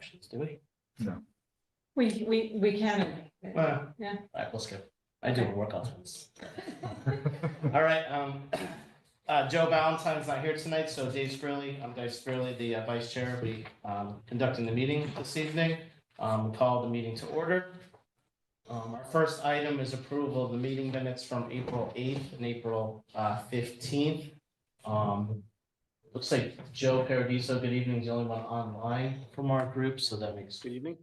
questions, do we? No. We can. Well, Yeah. all right, we'll skip. I do workouts once. All right, Joe Ballantyne's not here tonight, so Dave Spurley, I'm Dave Spurley, the vice chair, will be conducting the meeting this evening. Call the meeting to order. Our first item is approval of the meeting minutes from April 8th and April 15th. Looks like Joe Paradiso, good evening, is the only one online from our group, so that makes Good evening.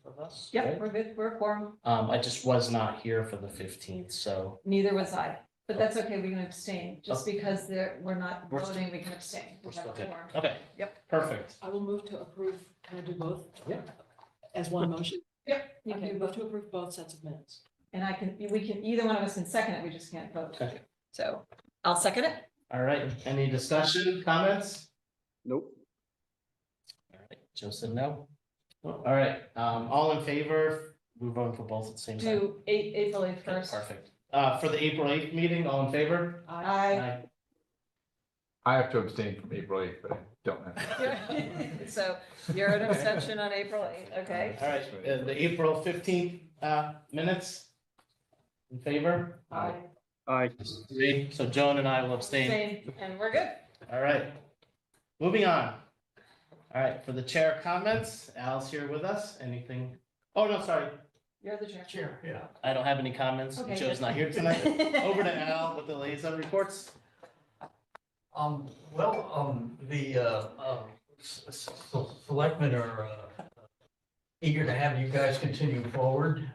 of us. Yep, right? we're good. We're a quorum. I just was not here for the 15th, so Neither was I, but that's okay. We can abstain. Just Oh. because we're not We're still- voting, we can abstain. we're We have still a good. quorum. Okay. Yep. Perfect. I will move to approve. Can I do both? Yeah. As one motion? Yep. You I can can, move to approve both sets of minutes. and either one of us can second it. We just can't vote. Okay. So I'll second it. All right, any discussion, comments? Nope. All right, Joe said no. All right, all in favor, we're voting for both at the same time. Do April 8th first. Perfect. For the April 8th meeting, all in favor? I. I have to abstain from April 8th, but I don't have. So you're an abstention on April 8th, okay? All right, the April 15th minutes? In favor? Aye. Aye. Three, so Joan and I will abstain. Same, and we're good. All right, moving on. All right, for the chair comments, Al's here with us. Anything? Oh, no, sorry, You're the chair. yeah. I don't have any comments. Okay, Joe's good. not here tonight. Over to Al with the liaison reports. Selectmen are eager to have you guys continue forward.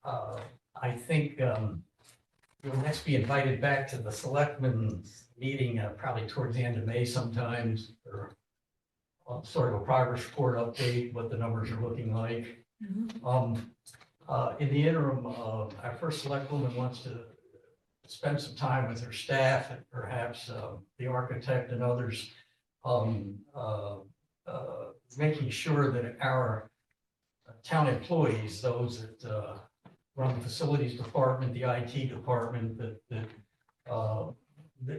I think you'll next be invited back to the selectmen meeting probably towards the end of May sometimes, or sort of a progress report update, what the numbers are looking like. In the interim, our first selectwoman wants to spend some time with her staff and perhaps the architect and others, making sure that our town employees, those that run the facilities department, the IT department, that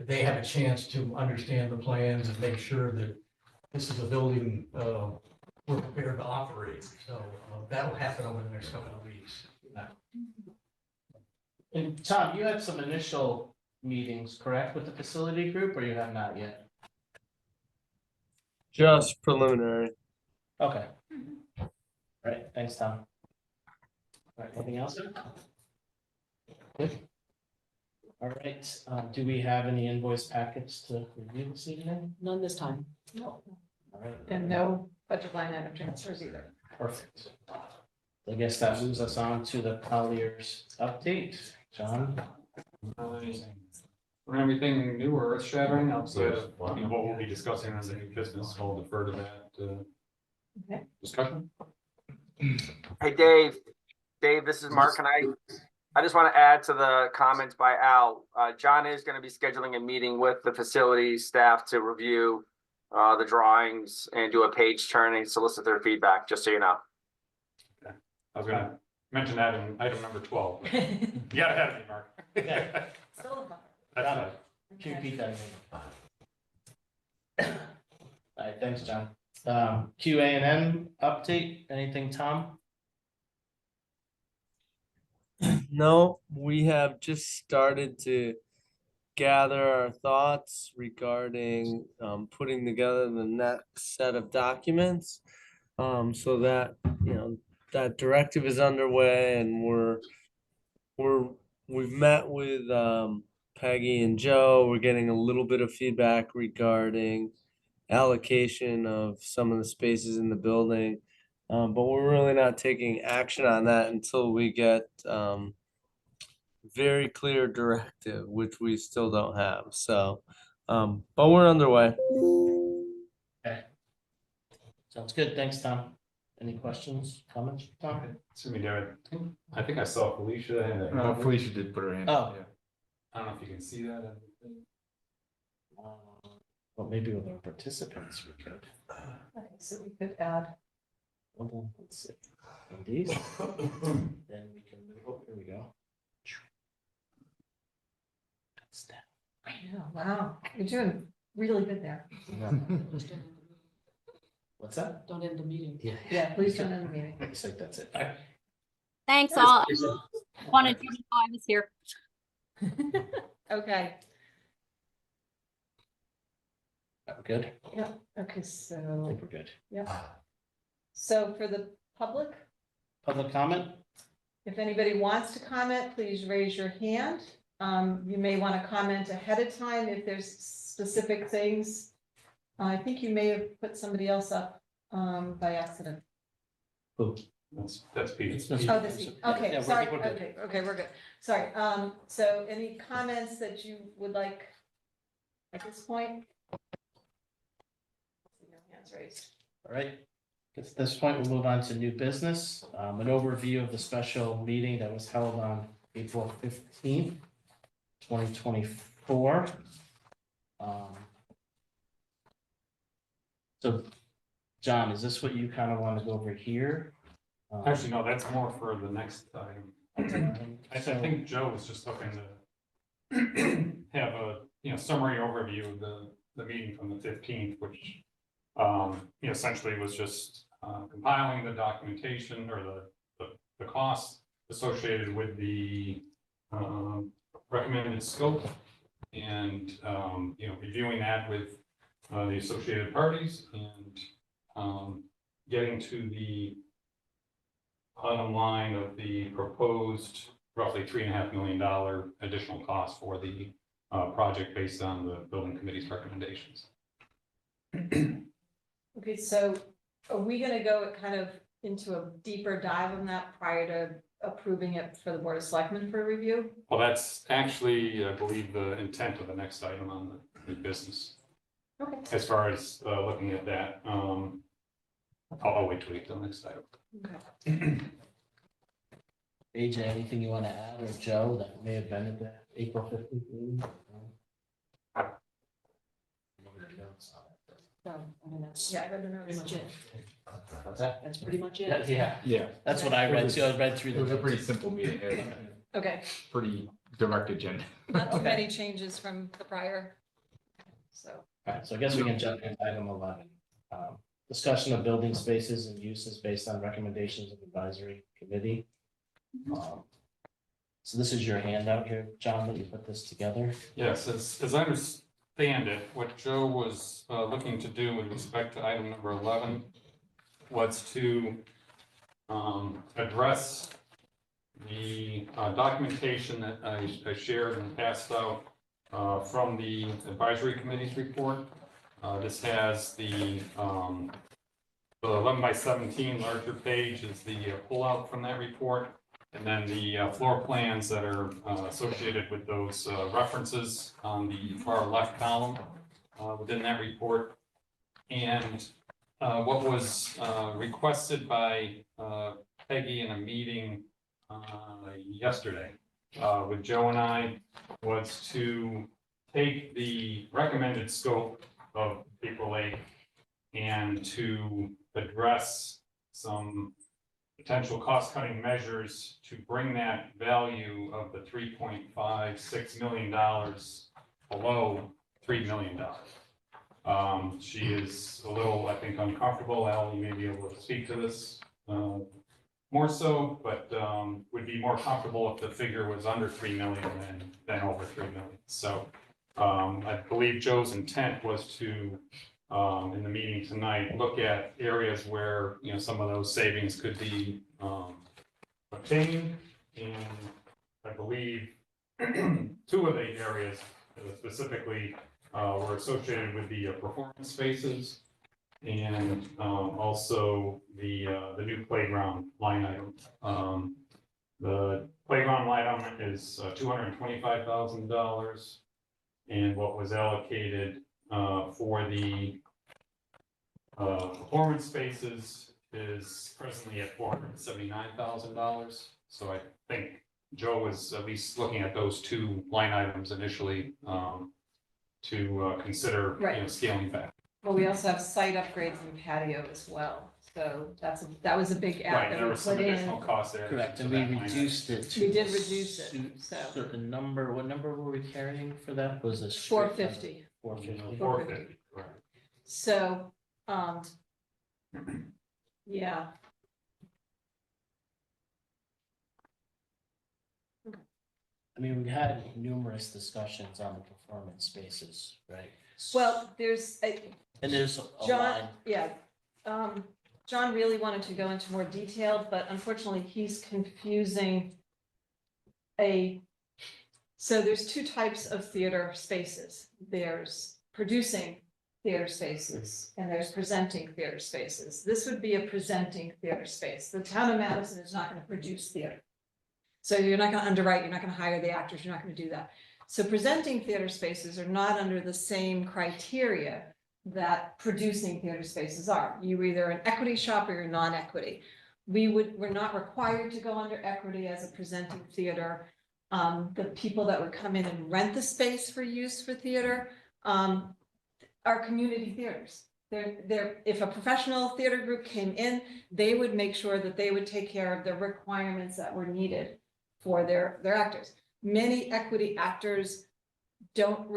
they have a chance to understand the plans and make sure that this is a building we're prepared to operate. So that'll happen over the next couple of weeks. And Tom, you had some initial meetings, correct, with the facility group, or you have not yet? Just preliminary. Okay. All right, thanks, Tom. All right, anything else? Good. All right, do we have any invoice packets to review this evening? None this time. No. All right. And no budget line item transfers either. Perfect. I guess that moves us on to the Collier's update. John? Anything new or earth shattering outside of what we'll be discussing as a new business, I'll defer to that Okay. discussion. Hey, Dave. Dave, this is Mark, and I just want to add to the comments by Al. John is going to be scheduling a meeting with the facilities staff to review the drawings and do a page turn and solicit their feedback, just so you know. I was gonna mention that in item number 12. but You got ahead of me, Mark. Yeah. Still a bummer. That's Got fine. it. Can you repeat that again? All right, thanks, John. QA+M update, anything, Tom? No, we have just started to gather our thoughts regarding putting together the next set of documents. So that, that directive is underway, and we've met with Peggy and Joe. We're getting a little bit of feedback regarding allocation of some of the spaces in the building. But we're really not taking action on that until we get very clear directive, which we still don't have. So, but we're underway. Okay. Sounds good, thanks, Tom. Any questions, comments, Tom? So we do it. I think I saw Felicia. And Felicia did put her hand. Oh. Yeah. I don't know if you can see that. Well, maybe with our participants, we could. Okay, so we could add. Hold on, let's see. And these, then we can move, oh, here we go. That's that. Yeah, wow, you're doing really good there. Well, What's that? Don't end the meeting. Yeah, please don't end the meeting. Looks like that's it. All right. Thanks all. I wanted you to know I was here. Okay, Good. okay, I so, think we're good. so for the public, Public comment? if anybody wants to comment, please raise your hand. You may want to comment ahead of time if there's specific things. I think you may have put somebody else up by accident. Who? That's Pete. Oh, this, Yeah, okay, we're- sorry, we're good. okay, we're good. Sorry, so any comments that you would like at this point? No hands raised. All right. At this point, we'll move on to new business. An overview of the special meeting that was held on April 15th, 2024. So, John, is this what you kind of want to go over here? Actually, no, that's more for the next item. I think Joe was just looking to have a, summary overview of the meeting from the 15th, which, essentially was just compiling the documentation or the costs associated with the recommended scope and, reviewing that with the associated parties and getting to the bottom line of the proposed roughly $3.5 million additional cost for the project based on the building committee's recommendations. Okay, so are we gonna go kind of into a deeper dive on that prior to approving it for the Board of Selectmen for review? Well, that's actually, I believe, the intent of the next item on the new business. Okay. As far as looking at that, I'll wait till we get to the next item. Okay. AJ, anything you want to add, or Joe, that may have been at the April 15th meeting? So, I mean, that's Yeah, I don't know. pretty much it. What's that? That's pretty much it. Yeah, Yeah, that's what I read too. I read through it was a the. pretty simple meeting, Okay, pretty direct agenda. not too Okay. many changes from the prior. So, All right, so I guess we can jump into item 11. Discussion of building spaces and uses based on recommendations of advisory committee. So this is your handout here, John, that you put this together. Yes, as I understand it, what Joe was looking to do with respect to item number 11 was to address the documentation that I shared and passed out from the advisory committee's report. This has the 11 by 17 larger page is the pullout from that report. And then the floor plans that are associated with those references on the far left column within that report. And what was requested by Peggy in a meeting yesterday with Joe and I was to take the recommended scope of April 8th and to address some potential cost-cutting measures to bring that value of the $3.56 million below $3 million. She is a little, I think, uncomfortable. Al, you may be able to speak to this more so, but would be more comfortable if the figure was under 3 million than over 3 million. So I believe Joe's intent was to, in the meeting tonight, look at areas where, some of those savings could be obtained. And I believe 2 of the areas specifically were associated with the performance spaces and also the new playground line item. The playground line item is $225,000, and what was allocated for the performance spaces is presently at $479,000. So I think Joe was at least looking at those 2 line items initially to consider, Right. Scaling back. well, we also have site upgrades and patio as well. So that was a big Right, app there that we was some put additional in. costs there. Correct, to and we that line item. reduced it to. We did reduce it, suit so. certain number, what number were we carrying for that? Was it? 450. 450. 450, correct. So, Yeah, I mean, we had numerous discussions on the performance spaces, right? well, And there's a John, line. yeah. John really wanted to go into more detail, but unfortunately, he's confusing so there's two types of theater spaces. There's producing theater spaces and there's presenting theater spaces. This would be a presenting theater space. The town of Madison is not going to produce theater. So you're not going to underwrite, you're not going to hire the actors, you're not going to do that. So presenting theater spaces are not under the same criteria that producing theater spaces are. You're either an equity shop or you're non-equity. We're not required to go under equity as a presenting theater. The people that would come in and rent the space for use for theater are community theaters. If a professional theater group came in, they would make sure that they would take care of the requirements that were needed for their actors. Many equity actors don't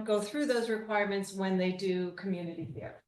go through those requirements when they do community theater.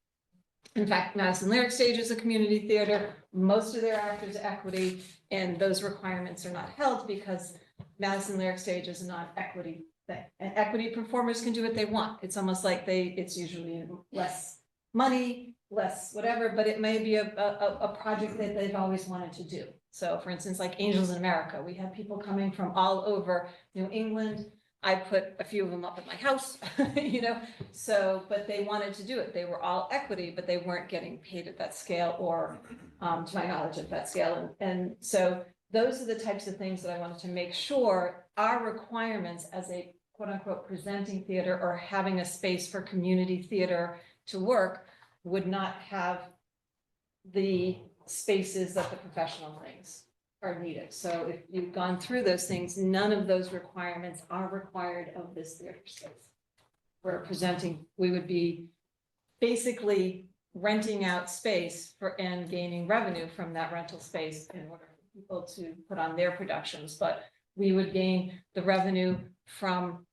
In fact, Madison Lyric Stage is a community theater. Most of their actors are equity, and those requirements are not held because Madison Lyric Stage is a non-equity thing. And equity performers can do what they want. It's almost like it's usually less money, less whatever, but it may be a project that they've always wanted to do. So for instance, like Angels in America, we had people coming from all over New England. I put a few of them up at my house, but they wanted to do it. They were all equity, but they weren't getting paid at that scale or, to my knowledge, at that scale. And so those are the types of things that I wanted to make sure our requirements as a quote unquote presenting theater or having a space for community theater to work would not have the spaces that the professional things are needed. So if you've gone through those things, none of those requirements are required of this theater space. We're presenting, we would be basically renting out space and gaining revenue from that rental space in order for people to put on their productions. But we would gain the revenue from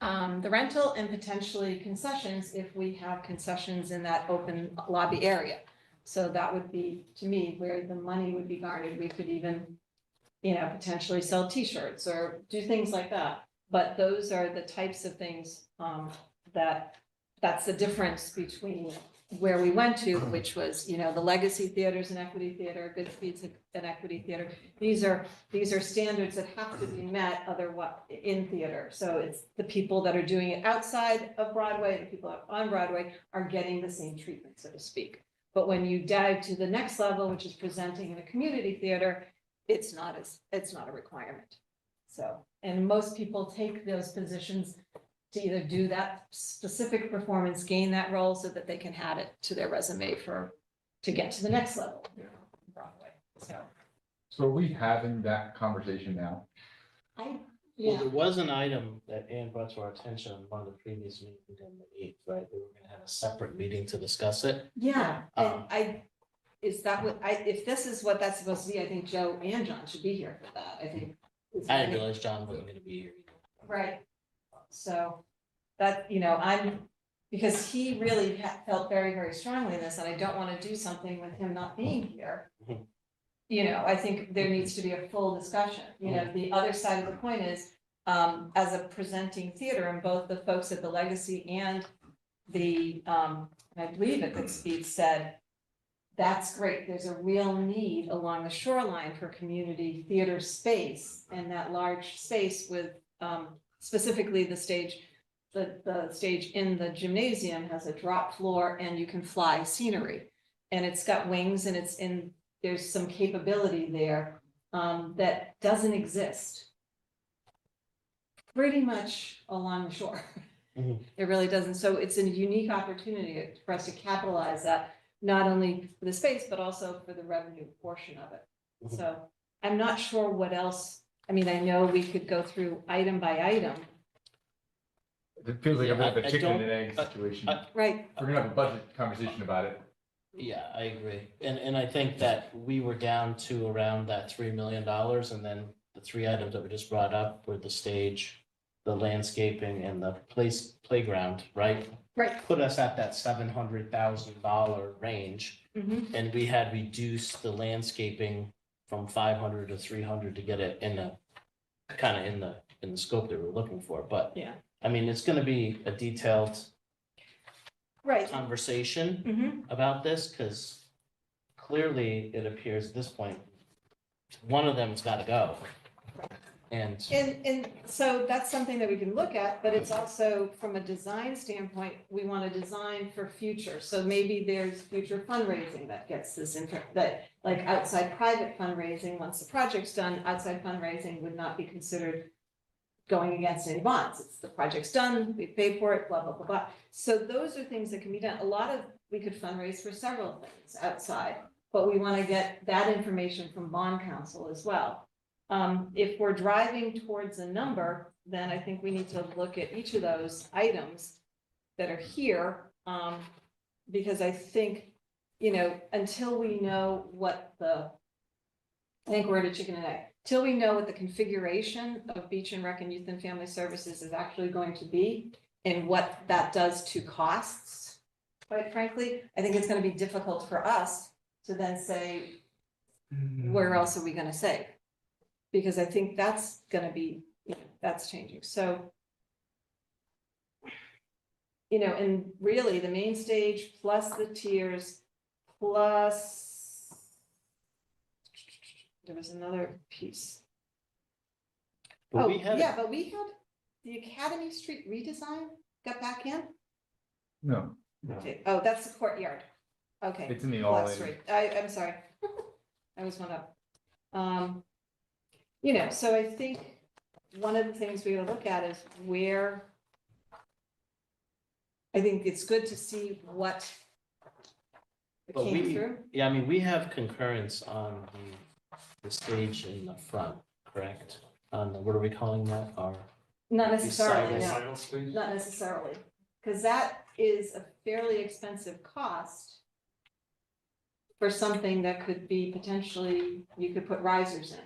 the rental and potentially concessions if we have concessions in that open lobby area. So that would be, to me, where the money would be garnered. We could even, potentially sell T-shirts or do things like that. But those are the types of things that's the difference between where we went to, which was, the legacy theaters and equity theater, Goodspeed's an equity theater. These are standards that have to be met otherwise in theater. So it's the people that are doing it outside of Broadway, the people on Broadway are getting the same treatment, so to speak. But when you dive to the next level, which is presenting in a community theater, it's not a requirement. So, and most people take those positions to either do that specific performance, gain that role so that they can add it to their resume to get to the next level. Broadway. So are we having that conversation now? Well, there was an item that Ann brought to our attention in one of the previous meetings on the 8th, right? We were gonna have a separate meeting to discuss it. Yeah, and if this is what that's supposed to be, I think Joe and John should be here for that, I think. I didn't realize John wasn't gonna be here. Right, so that, because he really felt very, very strongly in this, and I don't want to do something with him not being here. I think there needs to be a full discussion, the other side of the coin is, as a presenting theater, and both the folks at the Legacy and the, I believe at Goodspeed said, that's great, there's a real need along the shoreline for community theater space, and that large space with, specifically the stage in the gymnasium has a drop floor and you can fly scenery. And it's got wings and there's some capability there that doesn't exist pretty much along the shore. Mhm. It really doesn't. So it's a unique opportunity for us to capitalize that, not only for the space, but also for the revenue portion of it. Mhm. So I'm not sure what else. I mean, I know we could go through item by item. It feels like a bit of I a chicken and don't- egg situation. Right. We're gonna have a budget conversation about it. Yeah, I agree. And I think that we were down to around that $3 million, and then the three items that we just brought up were the stage, the landscaping, and the playground, right? Right. put us at that $700,000 range. Mhm. And we had reduced the landscaping from 500 to 300 to get it in the, kind of in the scope that we're looking for, but. Yeah. I mean, it's gonna be a detailed Right. conversation Mhm. about this, because clearly it appears at this point, one of them's gotta go. And, And so that's something that we can look at, but it's also from a design standpoint, we want to design for future. So maybe there's future fundraising that gets this that like outside private fundraising, once the project's done, outside fundraising would not be considered going against any bonds. It's the project's done, we paid for it, blah, blah, blah, blah. So those are things that can be done. A lot of, we could fundraise for several things outside, but we want to get that information from bond counsel as well. If we're driving towards a number, then I think we need to look at each of those items that are here. Because I think, until we know what I think we're at a chicken and egg, till we know what the configuration of Beach and Rec and Youth and Family Services is actually going to be and what that does to costs, quite frankly, I think it's going to be difficult for us to then say, where else are we going to save? Because I think that's gonna be, that's changing, so. And really the main stage plus the tiers, plus. There was another piece. but Oh, we had, yeah, but we had the Academy Street redesign got back in? No, Okay, oh, that's the courtyard. Okay. it's in the Black all. Street. I'm sorry. I was one up. So I think one of the things we gotta look at is where. I think it's good to see what. But came we- through. yeah, I mean, we have concurrence on the stage in the front, correct? On the, what are we calling that? Our, Not necessarily, Recital. no, Recital stage? not necessarily, because that is a fairly expensive cost. For something that could be potentially, you could put risers in.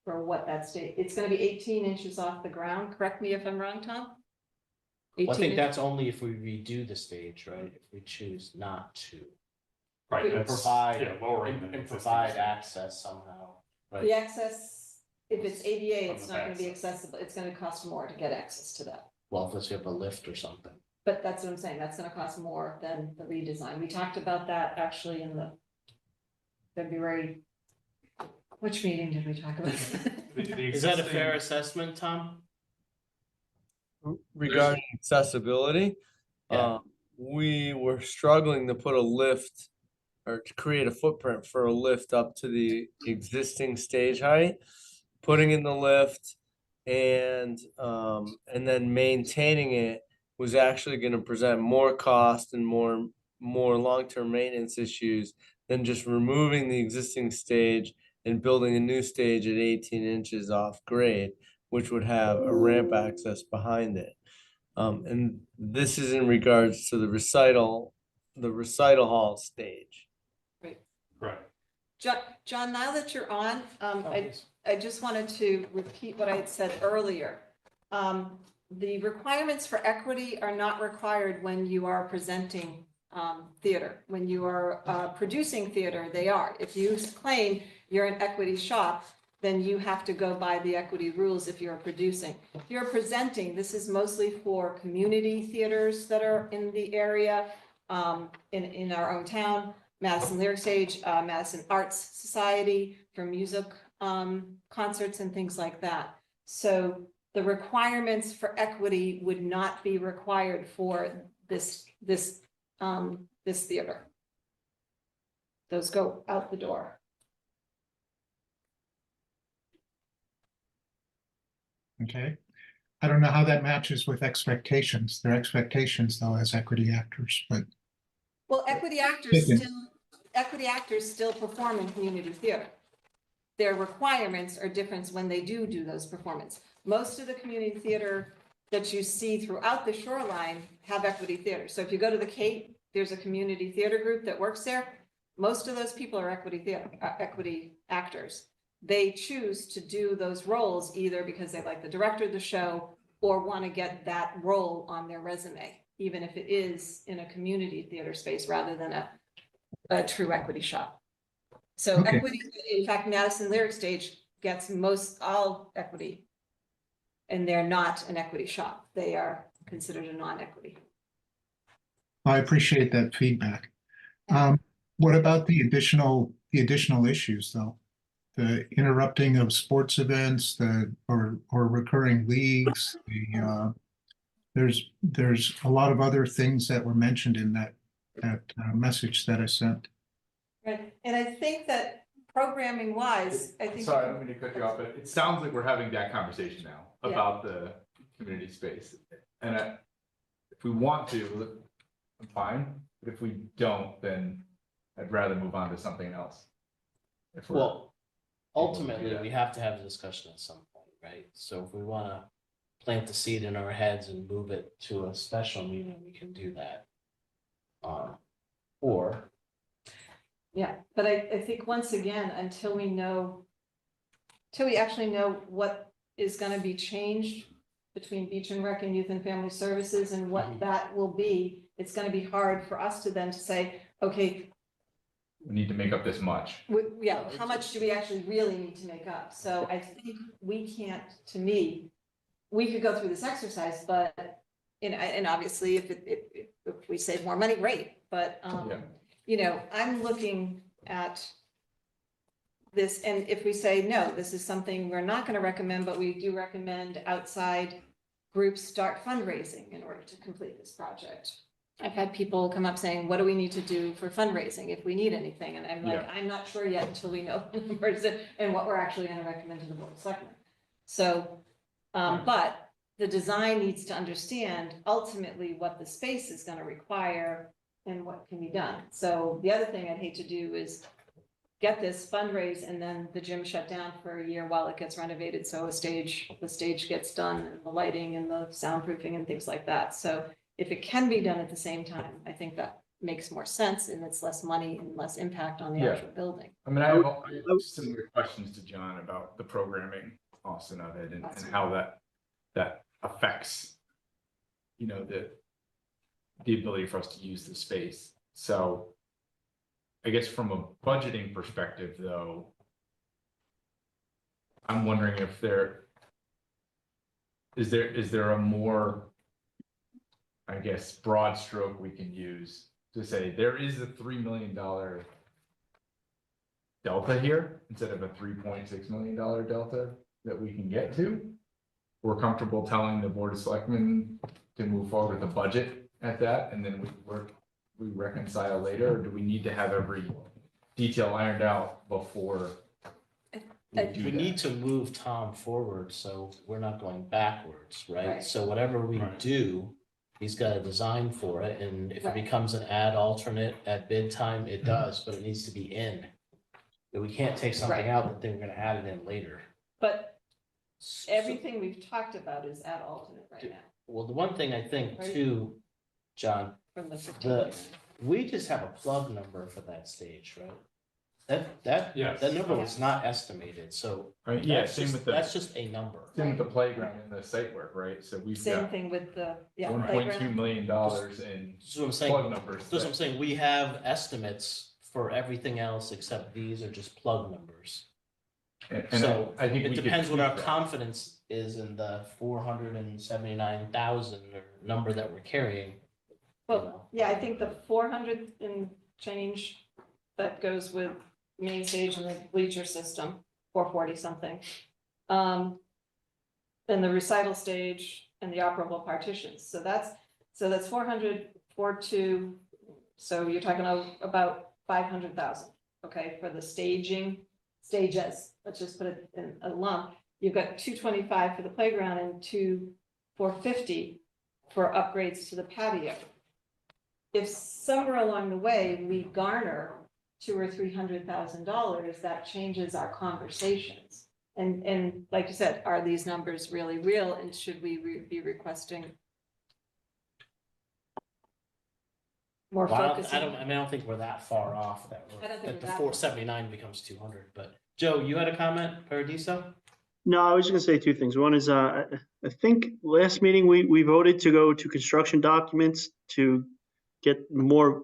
For what that state, it's gonna be 18 inches off the ground, correct me if I'm wrong, Tom? well, I 18 think inch- that's only if we redo the stage, right? If we choose not to. Right, And that's, provide- yeah, lowering. And the provide existing access somehow, right? The access, if it's ADA, On it's the not gonna be backside. accessible, it's gonna cost more to get access to that. Well, if you have a lift or something. But that's what I'm saying, that's gonna cost more than the redesign. We talked about that actually in the February. Which meeting did we talk about? The Is that a existing- fair assessment, Tom? Regarding accessibility, Yeah. we were struggling to put a lift or to create a footprint for a lift up to the existing stage height, putting in the lift and then maintaining it was actually going to present more cost and more long-term maintenance issues than just removing the existing stage and building a new stage at 18 inches off grade, which would have a ramp access behind it. And this is in regards to the recital hall stage. Right. John, now that you're on, I just wanted to repeat what I had said earlier. The requirements for equity are not required when you are presenting theater. When you are producing theater, they are. If you claim you're an equity shop, then you have to go by the equity rules if you're producing. If you're presenting, this is mostly for community theaters that are in the area, in our own town, Madison Lyric Stage, Madison Arts Society for music concerts and things like that. So the requirements for equity would not be required for this theater. Those go out the door. Okay. I don't know how that matches with expectations. Their expectations though as equity actors, but Well, equity actors still perform in community theater. Their requirements are different when they do those performances. Most of the community theater that you see throughout the shoreline have equity theater. So if you go to the Cape, there's a community theater group that works there. Most of those people are equity actors. They choose to do those roles either because they like the director of the show or want to get that role on their resume. even if it is in a community theater space rather than a true equity shop. So Okay. equity, in fact, Madison Lyric Stage gets all equity. And they're not an equity shop. They are considered a non-equity. I appreciate that feedback. What about the additional issues though? The interrupting of sports events, or recurring leagues, there's a lot of other things that were mentioned in that message that I sent. Right, and I think that programming wise, I think. Sorry, I don't mean to cut you off, but it sounds like we're having that conversation now Yeah. about the community space. And if we want to, I'm fine, but if we don't, then I'd rather move on to something else. If we're- Well, ultimately, that. we have to have a discussion at some point, right? So if we want to plant the seed in our heads and move it to a special meeting, we can do that. Or Yeah, but I think once again, until we actually know what is gonna be changed between Beach and Rec and Youth and Family Services and what that will be, it's gonna be hard for us to then say, okay, We need to make up this much. yeah, how much do we actually really need to make up? So I think we can't, to me, we could go through this exercise, but, and obviously if we save more money, great, but, Yeah. you know, I'm looking at this, and if we say, no, this is something we're not gonna recommend, but we do recommend outside groups start fundraising in order to complete this project. I've had people come up saying, what do we need to do for fundraising if we need anything? And I'm like, Yeah. I'm not sure yet until we know the numbers and what we're actually gonna recommend to the Board of Selectmen. So, but the design needs to understand ultimately what the space is gonna require and what can be done. So the other thing I'd hate to do is get this fundraise and then the gym shut down for a year while it gets renovated. So the stage gets done and the lighting and the soundproofing and things like that. So if it can be done at the same time, I think that makes more sense and it's less money and less impact on the Yeah. actual building. I mean, I have similar questions to John about the programming, Austin, of it and how that affects, you know, the ability for us to use the space. So I guess from a budgeting perspective, though, I'm wondering if is there a more, I guess, broad stroke we can use to say there is a $3 million delta here instead of a $3.6 million delta that we can get to? We're comfortable telling the Board of Selectmen to move forward with the budget at that, and then we reconcile later, or do we need to have every detail ironed out before we do we that? need to move Tom forward, so we're not going backwards, right? Right. So whatever we Right. do, he's got a design for it, and if it Right. becomes an ad alternate at bid time, it does, but it needs to be in. But we can't take something Right. out and then we're gonna add it in later. But So- everything we've talked about is at alternate right now Well, the one thing I think Right. too, John, from the 15. we just have a plug number for that stage, right? Yes. That number was not estimated, so. I mean, yeah, that's same just- with the That's just a number. playground and the site work, right? So we've Same got thing with the, yeah, $1.2 playground. million in That's what I'm saying. plug numbers. That's what I'm saying, we have estimates for everything else except these are just plug numbers. And So I think it we could depends what our tweak that. confidence is in the 479,000 or number that we're carrying. Well, yeah, I think the 400 and change that goes with main stage and the bleacher system, 440 something. Then the recital stage and the operable partitions. So that's 400, 42. So you're talking about 500,000, okay, for the stages. Let's just put it in a lump. You've got 225 for the playground and 450 for upgrades to the patio. If somewhere along the way we garner $200,000 or $300,000, that changes our conversations. And like you said, are these numbers really real, and should we be requesting more Well, focus? I don't think we're that far off that I don't think that we're the that 479 becomes 200, but Joe, you had a comment, Paradiso? No, I was just gonna say two things. One is, I think last meeting, we voted to go to construction documents to get more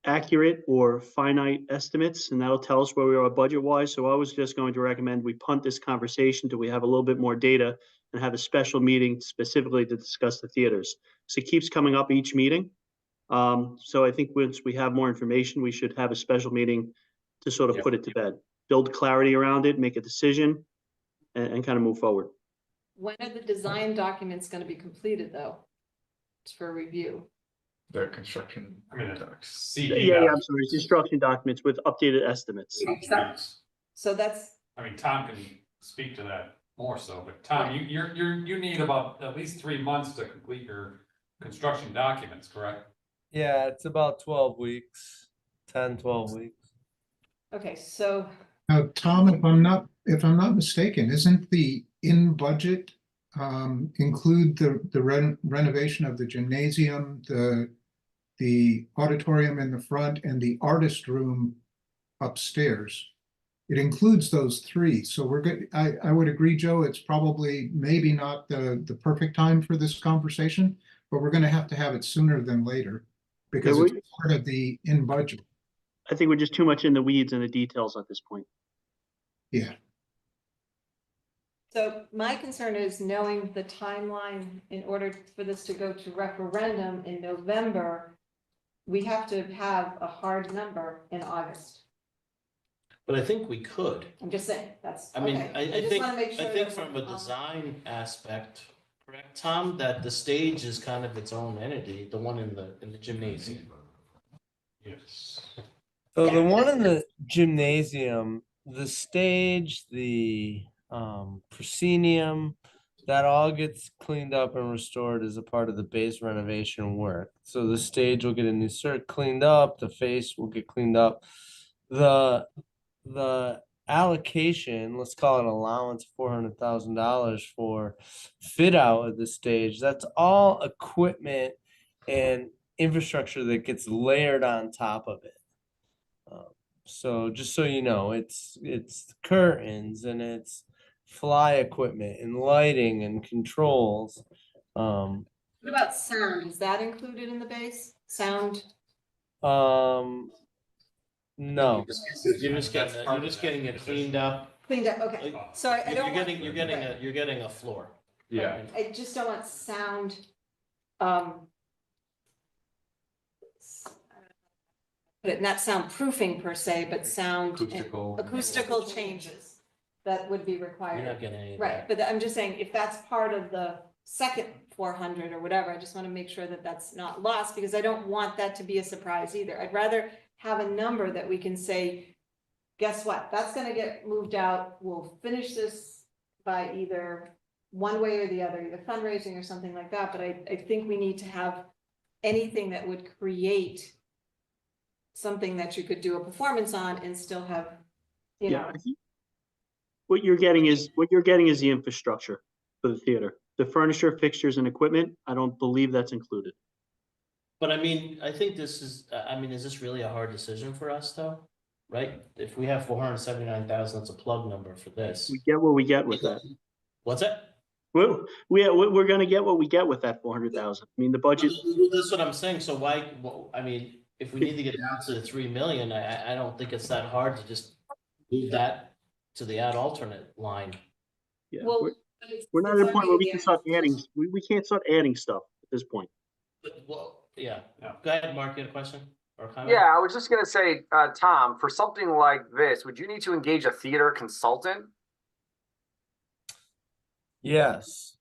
accurate or finite estimates, and that'll tell us where we are budget-wise. So I was just going to recommend we punt this conversation till we have a little bit more data and have a special meeting specifically to discuss the theaters. So it keeps coming up each meeting. So I think once we have more information, we should have a special meeting to sort of Yep. put it to bed, build clarity around it, make a decision, and kind of move forward. When are the design documents gonna be completed, though? It's for review. The construction. I mean, docs. CD. Yeah, I'm sorry, construction documents with updated estimates. So that's, I mean, Tom can speak to that more so, but Tom, you need about at least 3 months to complete your construction documents, correct? Yeah, it's about 12 weeks, 10, 12 weeks. okay, so, Now, Tom, if I'm not mistaken, isn't the in budget include the renovation of the gymnasium, the auditorium in the front, and the artist room upstairs? It includes those three. So we're good. I would agree, Joe, it's probably maybe not the perfect time for this conversation, but we're gonna have to have it sooner than later because Yeah, it's part of the in budget. I think we're just too much in the weeds and the details at this point. Yeah. so my concern is knowing the timeline in order for this to go to referendum in November. We have to have a hard number in August. But I think we could. I'm just saying, that's, I mean, okay. I just think, wanna make sure I think that from we're a on- design aspect, correct, Tom, that the stage is kind of its own entity, the one in the gymnasium. Yes. So the one in the gymnasium, the stage, the proscenium, that all gets cleaned up and restored as a part of the base renovation work. So the stage will get a new cert cleaned up, the face will get cleaned up. The allocation, let's call it allowance, $400,000 for fit out of the stage. That's all equipment and infrastructure that gets layered on top of it. So just so you know, it's curtains and it's fly equipment and lighting and controls. What about sound? Is that included in the base? Sound? No. You're just getting it cleaned up. Cleaned up, okay. So I don't want. You're getting a floor. Yeah. I just don't want sound, but not soundproofing per se, but sound. Acoustical changes that would be You're required. not getting any of Right, that. but I'm just saying, if that's part of the second 400 or whatever, I just want to make sure that that's not lost, because I don't want that to be a surprise either. I'd rather have a number that we can say, guess what, that's gonna get moved out, we'll finish this by either one way or the other, either fundraising or something like that, but I think we need to have anything that would create something that you could do a performance on and still have, you Yeah, know. I think what you're getting is the infrastructure for the theater. The furniture, fixtures, and equipment, I don't believe that's included. But I mean, I think this is, is this really a hard decision for us though? Right? If we have 479,000, that's a plug number for this. We get what we get with that. What's that? We're gonna get what we get with that 400,000. I mean, the budget, That's what I'm saying. So why, if we need to get down to the 3 million, I don't think it's that hard to just move that to the add alternate line. yeah, Well, we're not at a point where we can start adding, we can't start adding stuff at this point. But, well, yeah. Go ahead, Mark, you had a question or comment? Yeah, I was just gonna say, Tom, for something like this, would you need to engage a theater consultant? Yes.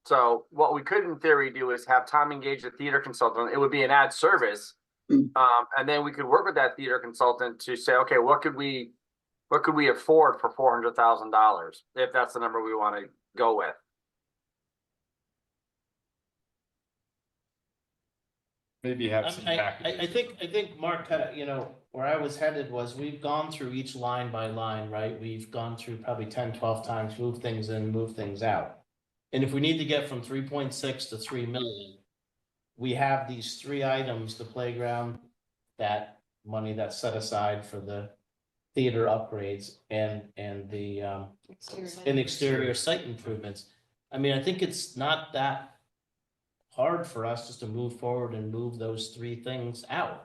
So what we could in theory do is have Tom engage a theater consultant. It would be an ad service. And then we could work with that theater consultant to say, okay, what could we afford for $400,000 if that's the number we want to go with? Maybe have some I packages. think Mark kind of, where I was headed was we've gone through each line by line, right? We've gone through probably 10, 12 times, move things in, move things out. And if we need to get from 3.6 to 3 million, we have these three items, the playground, that money that's set aside for the theater upgrades and the, and exterior site improvements. I mean, I think it's not that hard for us just to move forward and move those three things out.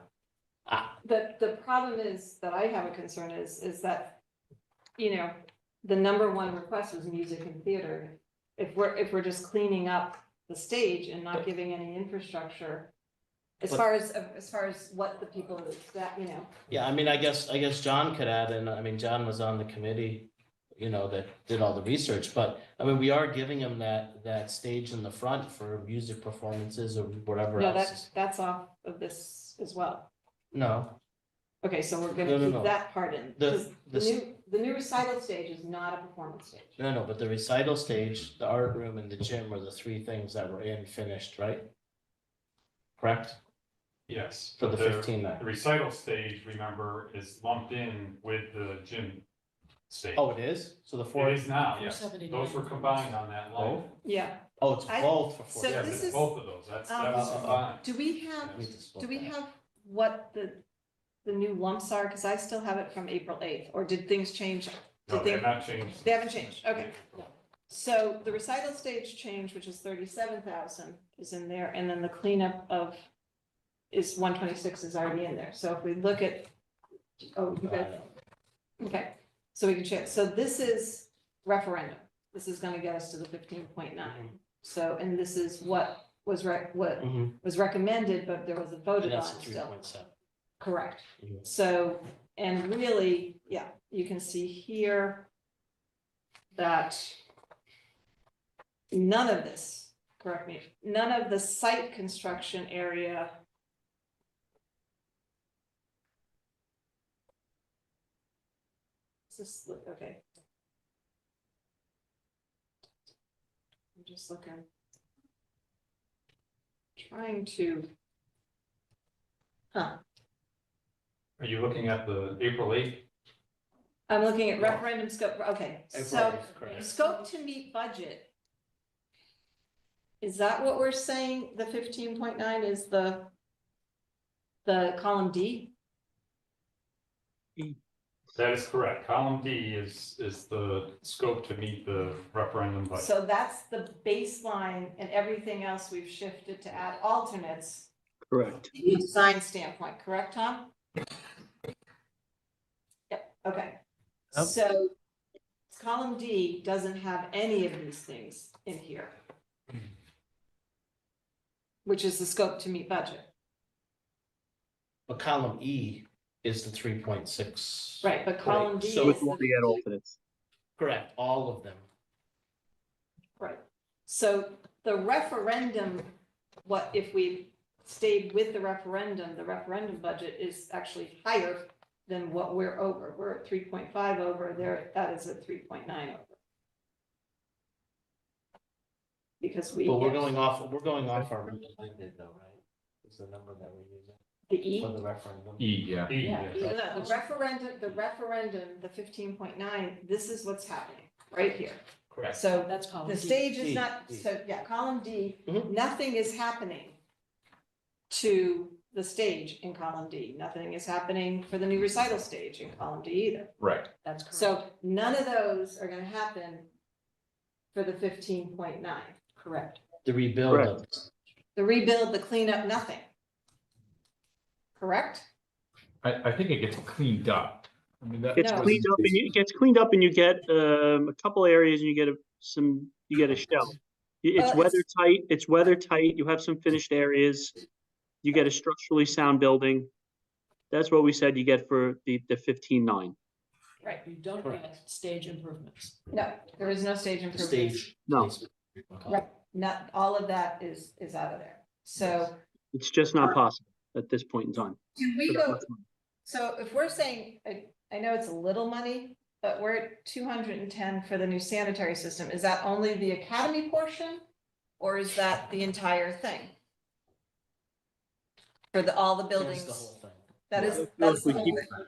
The problem is, that I have a concern is that, you know, the number one request was music and theater. If we're just cleaning up the stage and not giving any infrastructure, as far as what the people that, you know. Yeah, I mean, I guess John could add in, I mean, John was on the committee, you know, that did all the research, but I mean, we are giving him that stage in the front for music performances or whatever No, else. that's off of this as well. No, Okay, so we're No, gonna no, keep no. that part in. The- 'Cause the new recital stage is not a performance stage. no, but the recital stage, the art room and the gym are the three things that were finished, right? Correct? Yes. For the but 15 The night. recital stage, remember, is lumped in with the gym stage. Oh, it is? So the It four, is now, yes. 479. Those were combined on that line. Yeah, oh, it's I- both for four. so Yes, this it's is- both of those. That was combined. do we have, I need to split do we that. have what the new lumps are? Cause I still have it from April 8th, or did things change? No, Did they have not changed. They haven't changed, okay. So the recital stage change, which is 37,000 is in there, and then the cleanup of is 126 is already in there. So if we look at, oh, you got, okay, so we can check. So this is referendum. This is gonna get us to the 15.9. So, and this is what was Mhm. was recommended, but there was a voted And on that's the still. 3.7. Correct. Mhm. So, and really, yeah, you can see here that none of this, correct me, none of the site construction area is this, okay. I'm just looking. Trying to. Huh. Are you looking at the April 8th? I'm looking at referendum scope, okay, April so 8th, correct. scope to meet budget. Is that what we're saying, the 15.9 is the column D? That is correct. Column D is the scope to meet the referendum budget. So that's the baseline, and everything else we've shifted to add alternates, Correct. from a design standpoint, correct, Tom? Yep, okay. Yep. So column D doesn't have any of these things in here, which is the scope to meet budget. But column E is the 3.6. Right, but column D so is With the the, alternates. Correct, all of them. right. So the referendum, what if we stayed with the referendum budget is actually higher than what we're over. We're at 3.5 over there, that is at 3.9 over. Because we. But we're going off our recommended though, right? Is the number that we're using The E? for the referendum. Yeah. Yeah, yes. the referendum, the 15.9, this is what's happening, right here. Correct. So That's column the D. stage is D, not, D. so yeah, column D, Mhm. nothing is happening to the stage in column D. Nothing is happening for the new recital stage in column D either. Right. That's correct. So none of those are gonna happen for the 15.9. Correct. The rebuild of, The rebuild, the cleanup, nothing. Correct? I think it gets cleaned up. I mean, that. It's No. cleaned up and it gets cleaned up and you get a couple areas and you get you get a shell. It's Well, weather tight, it's weather tight, you have some finished areas. You get a structurally sound building. That's what we said you get for the 15.9. Right. You don't Correct. get stage improvements. No, there is no stage the improvement. stage. No. Right, not, all of that is out of there. So It's just not possible at this point in time. can we For that go, much money. so if we're saying, I know it's a little money, but we're at 210 for the new sanitary system. Is that only the academy portion? Or is that the entire thing? For all the That's buildings? the whole thing. That is, Yeah. that's the We whole keep- thing.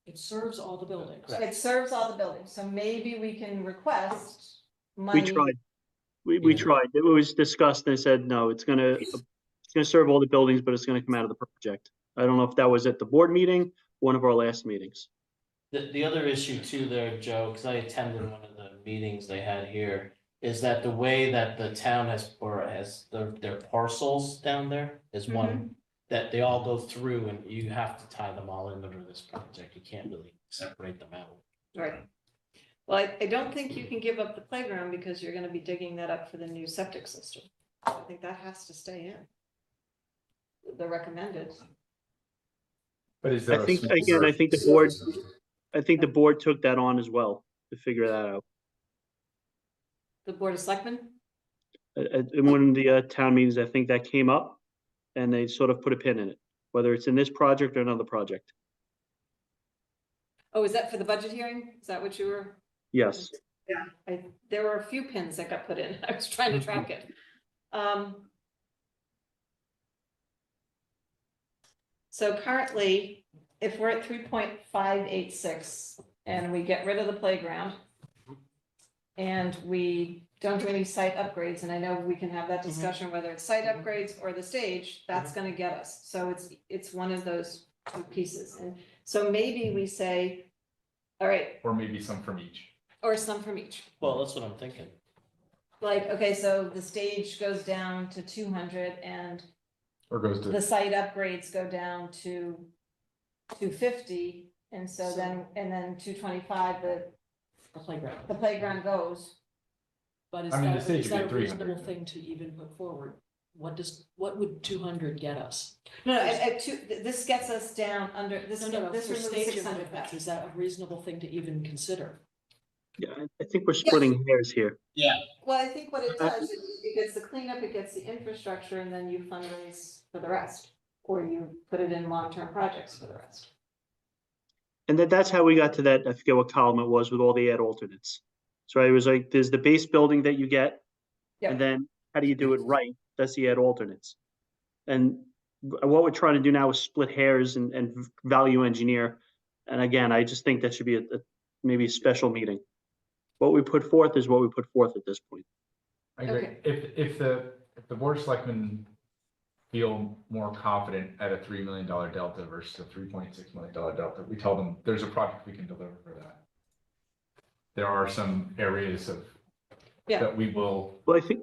It serves all the buildings. Correct. It serves all the buildings, so maybe we can request We money. tried. We Yeah. tried. It was discussed and they said, no, it's gonna serve all the buildings, but it's gonna come out of the project. I don't know if that was at the board meeting, one of our last meetings. The other issue too there, Joe, because I attended one of the meetings they had here, is that the way that the town has their parcels down there is one that they all go through and you have to tie them all in under this project. You can't really separate them out. Right. Well, I don't think you can give up the playground because you're gonna be digging that up for the new septic system. I think that has to stay in. The recommended. But is there? I think, again, I think the board took that on as well to figure that out. The Board of Selectmen? In one of the town meetings, I think that came up and they sort of put a pin in it, whether it's in this project or another project. Oh, is that for the budget hearing? Is that what you were? Yes. Yeah, there were a few pins that got put in. I was trying to track it. So currently, if we're at 3.586 and we get rid of the playground and we don't do any site upgrades, and I know we can have that discussion, whether it's site upgrades or the stage, that's gonna get us. So it's one of those two pieces. And so maybe we say, all right, Or maybe some from each. or some from each. Well, that's what I'm thinking. Like, okay, so the stage goes down to 200 and Or goes to. the site upgrades go down to 250. And so then, and then 225, The the playground goes. But is I mean, the that, stage is would that be a reasonable 300. thing to even put forward? What would 200 get us? No, this gets us down under, this No, removes for stage 600 improvements, back. is that a reasonable thing to even consider? Yeah, I think we're splitting hairs here. Well, I think what it does, it gets the cleanup, it gets the infrastructure, and then you fundraise for the rest. Or you put it in long-term projects for the rest. And that's how we got to that, I forget what column it was with all the ad alternates. So it was like, there's the base building that you get. Yep. And then how do you do it right? That's the ad alternates. And what we're trying to do now is split hairs and value engineer. And again, I just think that should be maybe a special meeting. What we put forth is what we put forth at this point. I agree. Okay. If the board of selectmen feel more confident at a $3 million delta versus a $3.6 million delta, we tell them there's a project we can deliver for that. There are some areas that we will Well, I think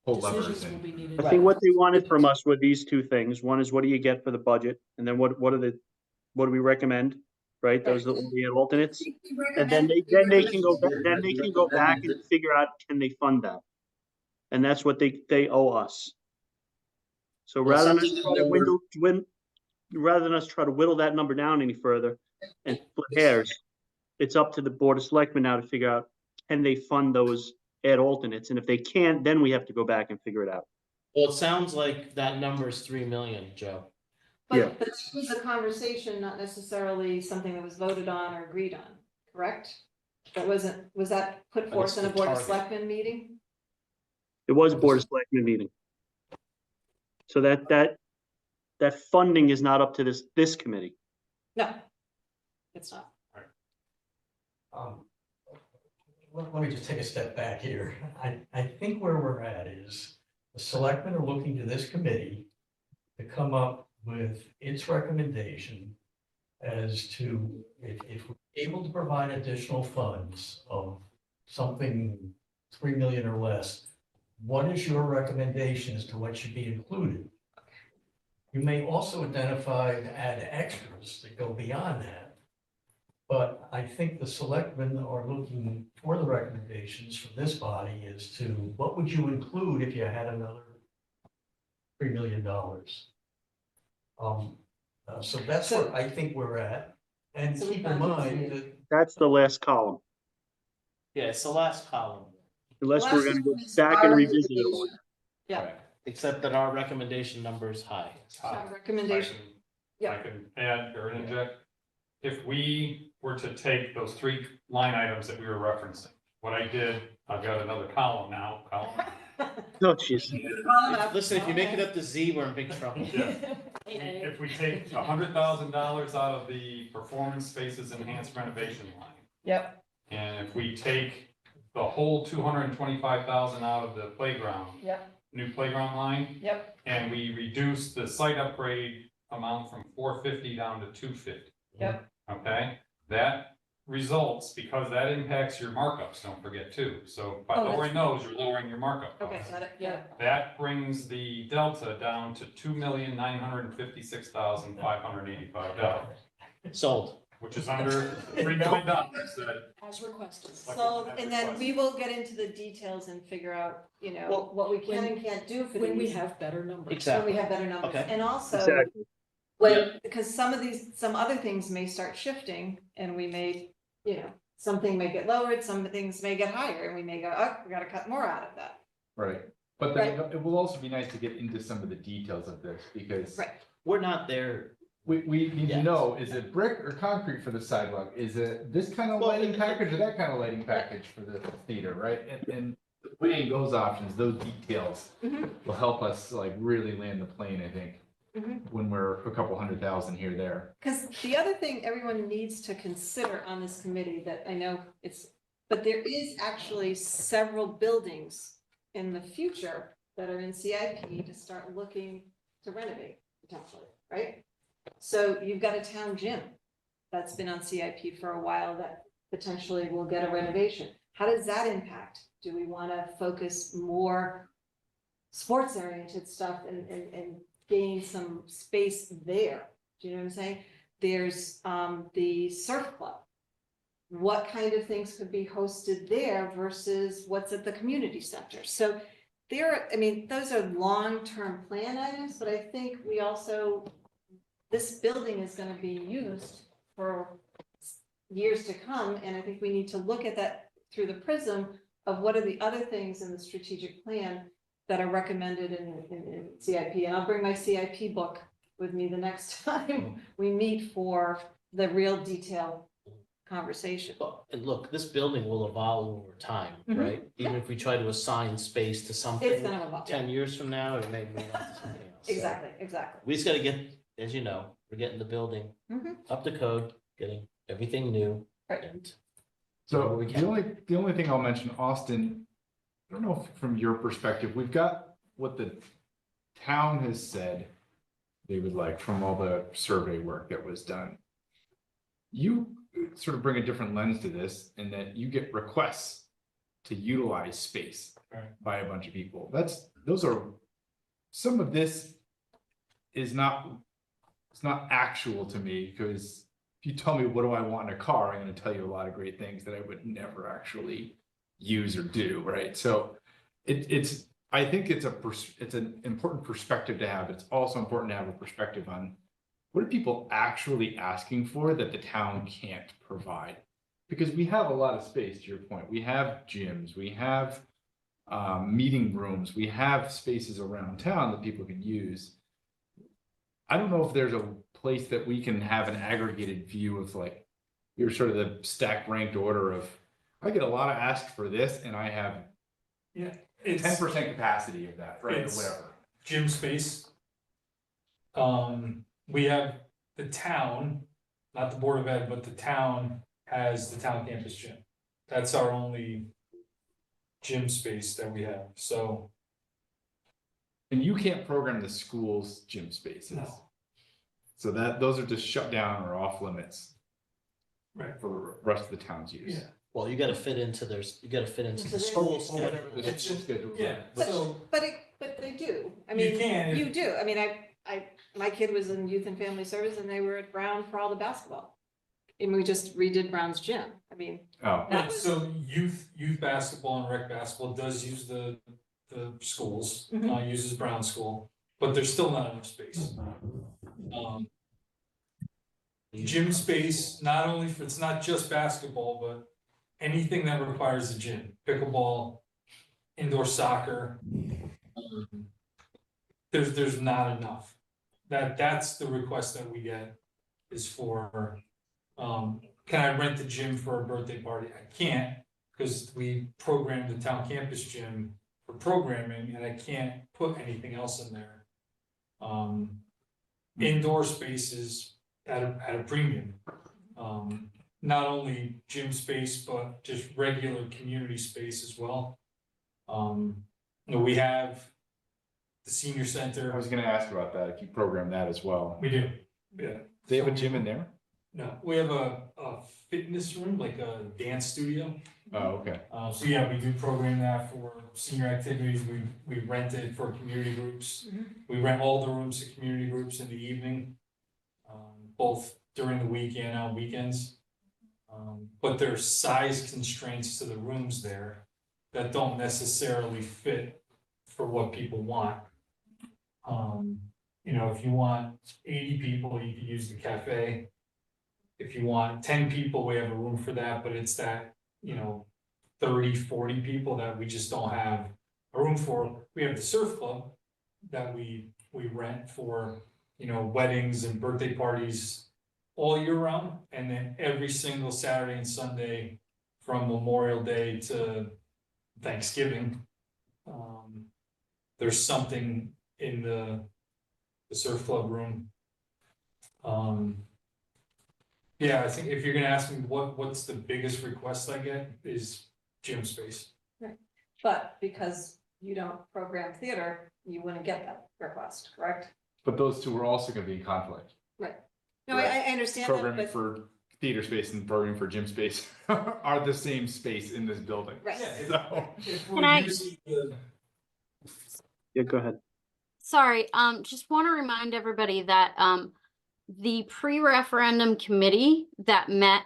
pull levers Decisions will in. be needed. I think what they wanted from us were these two things. One is what do you get for the budget? And then what do we recommend? Right? Those are the alternates. And then they can go back and figure out, can they fund that? And that's what they owe us. So rather than us try to whittle that number down any further and split hairs, it's up to the Board of Selectmen now to figure out, can they fund those ad alternates? And if they can't, then we have to go back and figure it out. Well, it sounds like that number is 3 million, Joe. Yeah. But this was a conversation, not necessarily something that was voted on or agreed on, correct? Was that put But forth it's in a the Board of target. Selectmen meeting? It was a Board of Selectmen meeting. So that funding is not up to this committee. No, it's not. Let me just take a step back here. I think where we're at is the selectmen are looking to this committee to come up with its recommendation as to if we're able to provide additional funds of something 3 million or less, what is your recommendation as to what should be included? You may also identify to add extras that go beyond that. But I think the selectmen are looking for the recommendations from this body as to what would you include if you had another $3 million? So that's where I think we're at. And So keep we in found mind that That's the last column, Yeah, it's the last column. unless we're gonna go Last back and revisit it one. Yeah. Correct. Except that our recommendation number is high. Recommendation. I can add or interject. If we were to take those 3 line items that we were referencing, what I did, I've got another column now, No, jeez. Listen, if you make it up to Z, we're in big trouble. Yeah. If we take $100,000 out of the performance spaces enhanced renovation line, Yep, and if we take the whole 225,000 out of the playground, yep, new playground line, yep, and we reduce the site upgrade amount from 450 down to 250. yep. Okay, that results, because that impacts your markups, don't forget too. So by Oh, that's lowering those, you're lowering your markup Okay, costs. got it, yeah. That brings the delta down to $2,956,585, Sold. which is under $3 million that As requested. So, and then we will get into the details and figure out, you know, Well, what we can and can't do for When we these. have better numbers. When Exactly. we have better numbers, Okay. and also, Exactly. when, because some other things may start shifting, and we may, you know, something may get lowered, some things may get higher, and we may go, oh, we gotta cut more out of that. Right, but then it will also be nice to get into some of the details of this, because Right. We're not there. we need Yeah. to know, is it brick or concrete for the sidewalk? Is it this kind of Well, lighting package or that kind of lighting package for the theater, right? And weighing those options, those details Mhm. will help us like really land the plane, I think, Mhm. when we're a couple $100,000 here, there. Because the other thing everyone needs to consider on this committee that I know but there is actually several buildings in the future that are in CIP to start looking to renovate potentially, right? So you've got a town gym that's been on CIP for a while that potentially will get a renovation. How does that impact? Do we want to focus more sports oriented stuff and gain some space there? Do you know what I'm saying? There's the surf club. What kind of things could be hosted there versus what's at the community center? So I mean, those are long-term plan items, but I think we also, this building is gonna be used for years to come, and I think we need to look at that through the prism of what are the other things in the strategic plan that are recommended in CIP, and I'll bring my CIP book with me the next time we meet for the real detail conversation. Well, and look, this building will evolve over time, Mhm. right? Even if we try to assign space to It's something, gonna evolve. 10 years from now, it may move on to something else. So Exactly. we just gotta get, as you know, we're getting the building Mhm. up to code, getting everything new. Right. And So we the only thing I'll mention, Austin, I don't know if from your perspective, we've got what the town has said they would like from all the survey work that was done. You sort of bring a different lens to this in that you get requests to utilize space by a bunch of people. Some of this is not, it's not actual to me, because if you tell me what do I want in a car, I'm going to tell you a lot of great things that I would never actually use or do, right? So I think it's an important perspective to have. It's also important to have a perspective on what are people actually asking for that the town can't provide? Because we have a lot of space, to your point. We have gyms, we have meeting rooms, we have spaces around town that people can use. I don't know if there's a place that we can have an aggregated view of like, here's sort of the stacked ranked order of, I get a lot of asked for this and I have 10% capacity of that, right, or whatever. Gym space. We have the town, not the Board of Ed, but the town has the town campus gym. That's our only gym space that we have, so. And you can't program the school's gym spaces. No. So those are just shut down or off limits. Right. For the rest of the town's use. Yeah. well, you gotta fit into the Into school their- schedule. It's just scheduled. Yeah, so. But they do. I You mean, can, you do. I mean, my kid was in youth and family service and they were at Brown for all the basketball. And we just redid Brown's gym. I mean, Oh, Yeah, so youth basketball and rec basketball does use the schools, uses Brown School, but there's still not enough space. Gym space, not only for, it's not just basketball, but anything that requires a gym, pickleball, indoor soccer. There's not enough. That's the request that we get is for, can I rent the gym for a birthday party? I can't, because we programmed the town campus gym for programming and I can't put anything else in there. Indoor spaces at a premium. Not only gym space, but just regular community space as well. We have the senior center. I was gonna ask about that, if you program that as well. We do, yeah. They have a gym in there? No, we have a fitness room, like a dance studio. Oh, okay. So yeah, we do program that for senior activities. We rent it for community groups. We rent all the rooms to community groups in the evening, both during the week and on weekends. But there's size constraints to the rooms there that don't necessarily fit for what people want. You know, if you want 80 people, you could use the cafe. If you want 10 people, we have a room for that, but it's that, you know, 30, 40 people that we just don't have a room for. We have the surf club that we rent for, you know, weddings and birthday parties all year round. And then every single Saturday and Sunday from Memorial Day to Thanksgiving, there's something in the surf club room. Yeah, I think if you're gonna ask me what's the biggest request I get is gym space. Right. But because you don't program theater, you wouldn't get that request, correct? But those two are also gonna be in conflict. Right. No, Right. I understand that, Programming but, for theater space and programming for gym space are the same space in this building. right. So, If Can we're I- using the Yeah, go ahead. Sorry, just want to remind everybody that the pre-referendum committee that met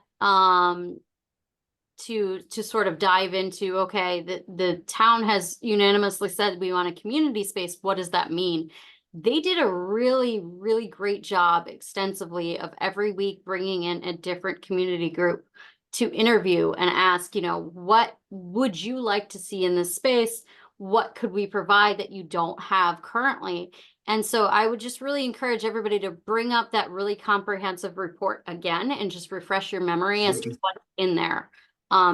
to sort of dive into, okay, the town has unanimously said we want a community space. What does that mean? They did a really, really great job extensively of every week bringing in a different community group to interview and ask, you know, what would you like to see in this space? What could we provide that you don't have currently? And so I would just really encourage everybody to bring up that really comprehensive report again and just refresh your memory as to what's in there.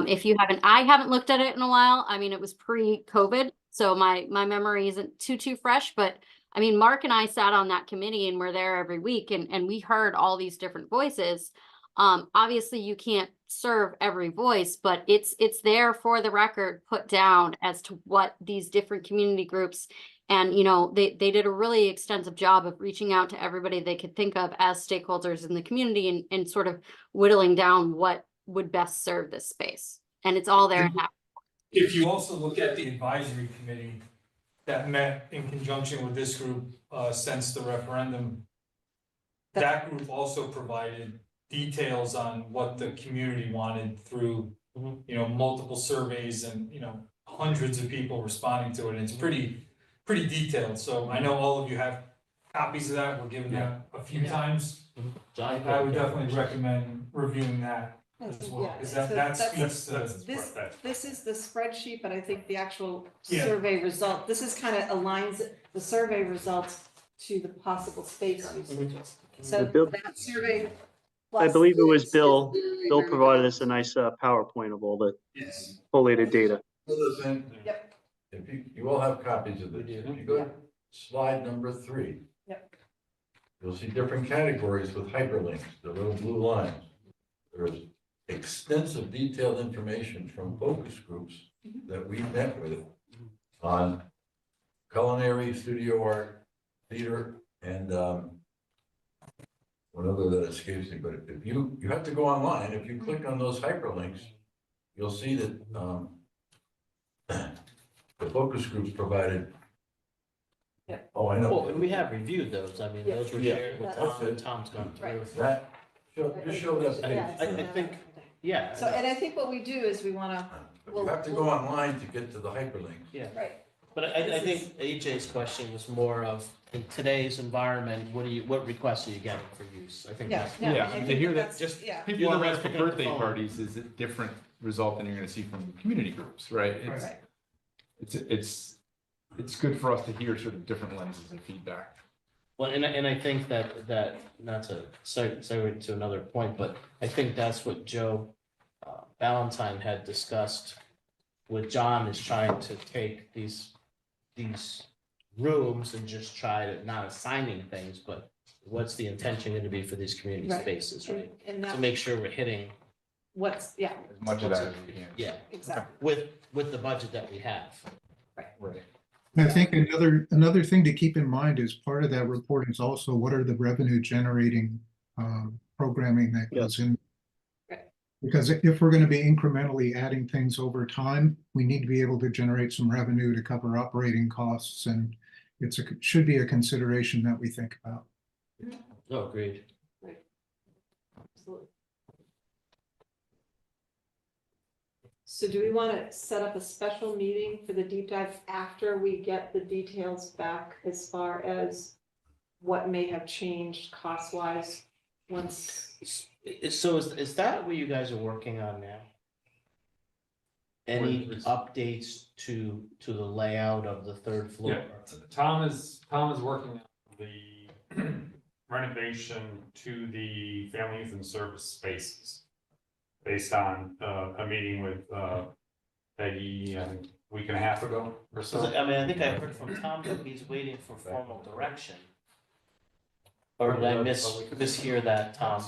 If you haven't, I haven't looked at it in a while. I mean, it was pre-COVID, so my memory isn't too fresh, but I mean, Mark and I sat on that committee and we're there every week and we heard all these different voices. Obviously you can't serve every voice, but it's there for the record, put down as to what these different community groups, and you know, they did a really extensive job of reaching out to everybody they could think of as stakeholders in the community and sort of whittling down what would best serve this space. And it's all there in that. If you also look at the advisory committee that met in conjunction with this group since the referendum, that group also provided details on what the community wanted through, you know, multiple surveys and, you know, hundreds of people responding to it. And it's pretty detailed. So I know all of you have copies of that. We're giving that a few times. I would definitely recommend reviewing that as well, Yeah, because so that that's- speaks to. This is the spreadsheet, but I think the actual Yeah. survey result, this is kind of aligns the survey results to the possible space usages. So The bill- that survey. I plus believe it was the Bill. survey Bill number. provided us a nice PowerPoint of all the Yes. collated data. Listen, Yep. if you all have copies of this, if you go to slide number 3. Yep. You'll see different categories with hyperlinks, the little blue lines. There's extensive detailed information from focus groups that we met with on culinary, studio art, theater, and one other that escapes me, but if you have to go online, if you click on those hyperlinks, you'll see that the focus groups provided. Yeah. Oh, I know. Well, and we have reviewed those. I mean, Yeah. those were Yeah. shared with That's Tom, and Tom's gone through. Right. That, just show that Yeah, page. it's in I that. think- Yeah. So, and I think what we do is we wanna, But you have to go online to get to the hyperlinks. Yeah. right, But I think AJ's question was more of, in today's environment, what requests are you getting for use? I think yeah, that's. no, Yeah, I to think hear that that's, just- yeah. people are People for picking up the birthday phone. parties is a different result than you're gonna see from community groups, right? Right. It's good for us to hear sort of different lenses and feedback. Well, and I think that, not to segue to another point, but I think that's what Joe Valentine had discussed with John, is trying to take these rooms and just try to, not assigning things, but what's the intention going to be for these community Right. spaces, right? And To that, make sure we're hitting, what's, yeah, As much of that as we can. yeah, exactly. with the budget that we have. Right. I think another thing to keep in mind is part of that report is also what are the revenue generating programming that goes in. Right. Because if we're going to be incrementally adding things over time, we need to be able to generate some revenue to cover operating costs, and should be a consideration that we think about. Oh, agreed. Absolutely. So do we want to set up a special meeting for the deep dive after we get the details back as far as what may have changed cost-wise once? So is that what you guys are working on now? Any updates to the layout of the third floor? Yeah, Tom is working on the renovation to the family youth and service spaces based on a meeting with Peggy a week and a half ago or so. I mean, I think I heard from Tom that he's waiting for formal direction. Or did I mishear that, Tom?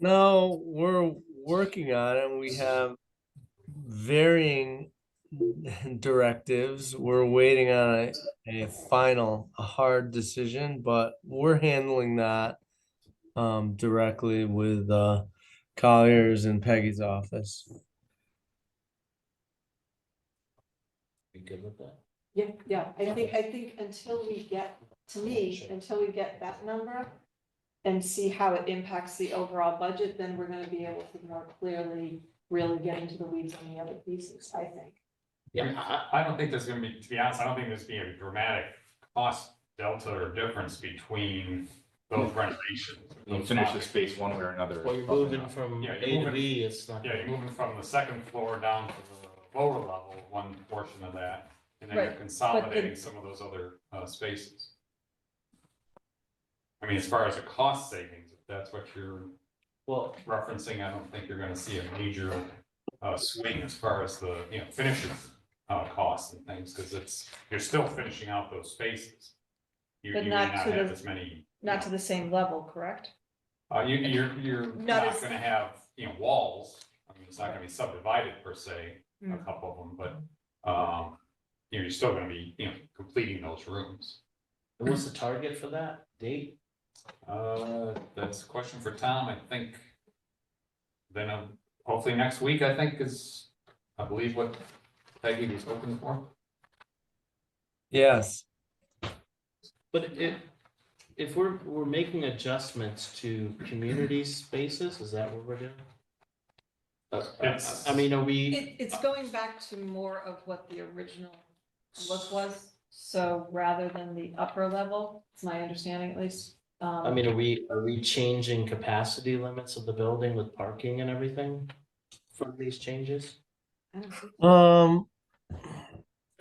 No, we're working on it. We have varying directives. We're waiting on a final, a hard decision, but we're handling that directly with Collier's and Peggy's office. You good with that? Yeah, I think until we get, to me, until we get that number and see how it impacts the overall budget, then we're gonna be able to more clearly really get into the weeds on the other pieces, I think. Yeah, I don't think there's gonna be, to be honest, I don't think there's gonna be a dramatic cost delta or difference between those renovations. We'll finish the space one way or another. well, you're moving from Yeah, A to B, it's not. Yeah, you're moving from the second floor down to the lower level, one portion of that, and then you're Right, consolidating some of those other spaces. I mean, as far as the cost savings, if that's what you're Well, referencing, I don't think you're gonna see a major swing as far as the, finishing costs and things, because you're still finishing out those spaces. You But may not not to have the- as many. Not to the same level, correct? You're Not not as- gonna have, walls. I mean, it's not gonna be subdivided per se, a Mm. couple of them, but, you're still gonna be, completing those rooms. and what's the target for that date? That's a question for Tom, I think. Then, hopefully next week, I think is, I believe what Peggy was hoping for. Yes. But if we're making adjustments to community spaces, is that what we're doing? I mean, are we? It's going back to more of what the original look was, so rather than the upper level, it's my understanding at least. I mean, are we changing capacity limits of the building with parking and everything from these changes? I don't think-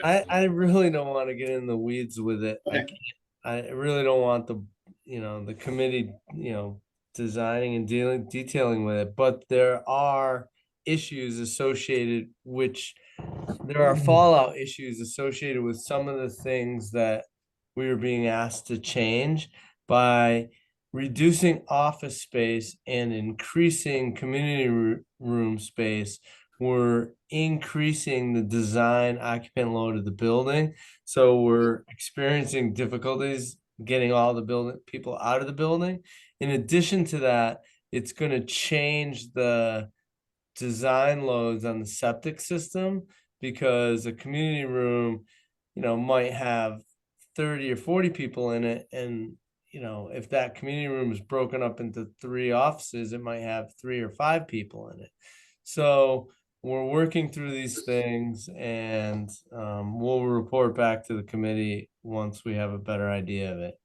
I really don't want to get in the weeds with it. I really don't want the committee, designing and detailing with it, but there are issues associated, there are fallout issues associated with some of the things that we were being asked to change by reducing office space and increasing community room space. We're increasing the design occupant load of the building. So we're experiencing difficulties getting all the people out of the building. In addition to that, it's going to change the design loads on the septic system, because a community room, might have 30 or 40 people in it. And, if that community room is broken up into 3 offices, it might have 3 or 5 people in it. So we're working through these things, and we'll report back to the committee once we have a better idea of it.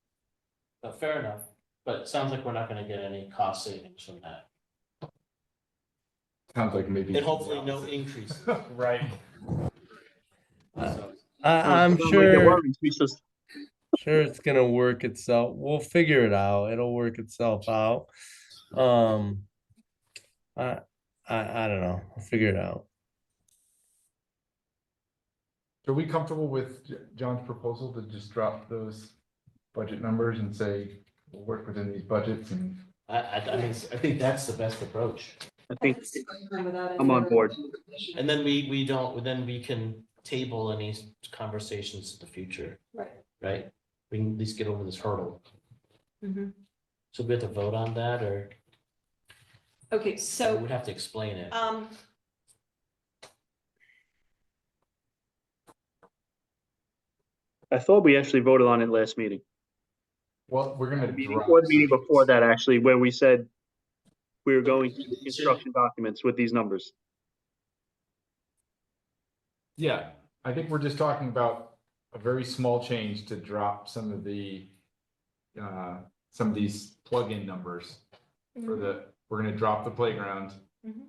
Fair enough, but it sounds like we're not gonna get any cost savings from that. Sounds like maybe. And hopefully no increases. Right. I'm Not like sure. it worries, we just- Sure, it's gonna work itself. We'll figure it out. It'll work itself out. I don't know. I'll figure it out. Are we comfortable with John's proposal to just drop those budget numbers and say, we'll work within these budgets and? I mean, I think that's the best approach. I think Without I'm on any board. And then we can table any conversations in the future, Right. right? We can at least get over this hurdle. Mhm. So we have to vote on that, or Okay, we so, would have to explain it? I thought we actually voted on it last meeting. Well, we're gonna drop. Or the meeting before that, actually, where we said we were going to construction documents with these numbers. Yeah, I think we're just talking about a very small change to drop some of these plug-in numbers for we're gonna drop the playground, Mhm.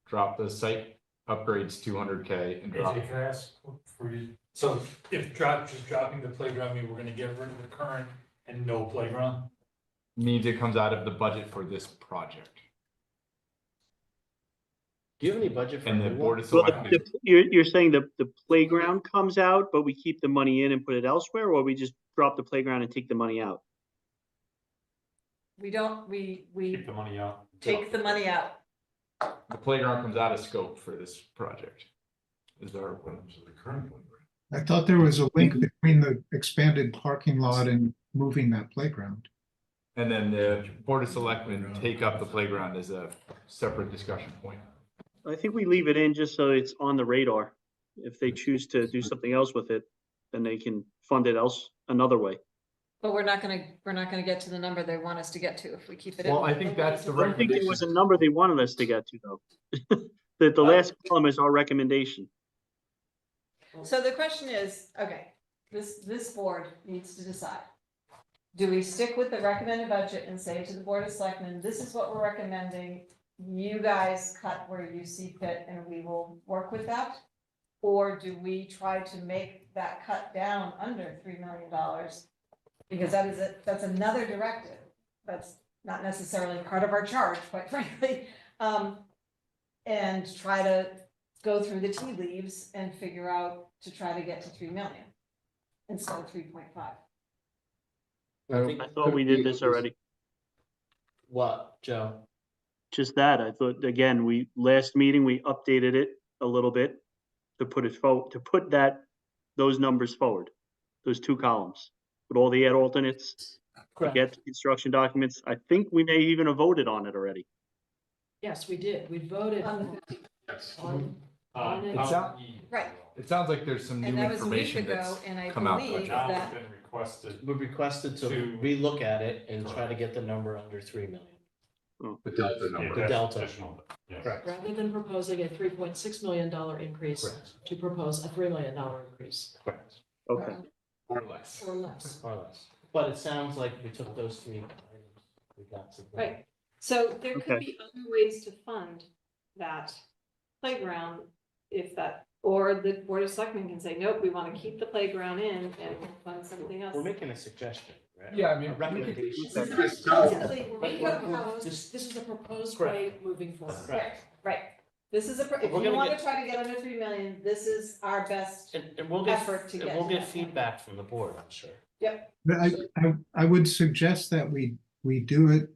drop the site upgrades 200K and drop. AJ, can I ask for you, so if just dropping the playground, mean we're gonna get rid of the current and no playground? Means it comes out of the budget for this project. Do you have any budget for a And the new board one? of Well, selectmen, you're saying the playground comes out, but we keep the money in and put it elsewhere, or we just drop the playground and take the money out? we don't, we Keep the money out. take the money out. the playground comes out of scope for this project. Is our, The current one. I thought there was a link between the expanded parking lot and moving that playground. and then the board of selectmen take up the playground as a separate discussion point. I think we leave it in just so it's on the radar. If they choose to do something else with it, then they can fund it else another way. But we're not gonna get to the number they want us to get to if we keep it in. Well, I think that's the I don't think there was recommendation. a number they wanted us to get to, though. The last column is our recommendation. So the question is, okay, this board needs to decide. Do we stick with the recommended budget and say to the Board of Selectmen, this is what we're recommending? You guys cut where you see fit and we will work with that? Or do we try to make that cut down under $3 million? Because that's another directive. That's not necessarily part of our charge, quite frankly. And try to go through the tea leaves and figure out to try to get to 3 million instead of 3.5. I thought we did this already. What, Joe? Just that. I thought, again, last meeting, we updated it a little bit to put it forward, to put those numbers forward, those two columns, with all the add alternates to get to construction documents. I think we may even have voted on it already. Yes, we did. We voted On on it. It's out- Right. It sounds like there's some new And that was a week information ago, that's and I come out. believe Now that, it's been requested. We requested to To- relook at it and try to get the number under 3 million. The delta Yeah, number. The that's delta. additional, yes. Correct. Rather than proposing a $3.6 million increase, Correct. to propose a $3 million increase Correct. Okay. Or less. or less. Or less. But it sounds like we took those three items. We got to. right, so there could Okay. be other ways to fund that playground if that, or the Board of Selectmen can say, nope, we want to keep the playground in and fund something else. We're making a suggestion, right? Yeah, I mean, A recommendation. Basically, But we we're- propose- This is the proposed Correct. way moving forward. Correct. Right, this is if We're you gonna want to get- try to get under 3 million, this is our best. And we'll get, Effort to and get we'll to get that point. feedback from the board, I'm sure. But I would suggest that we do it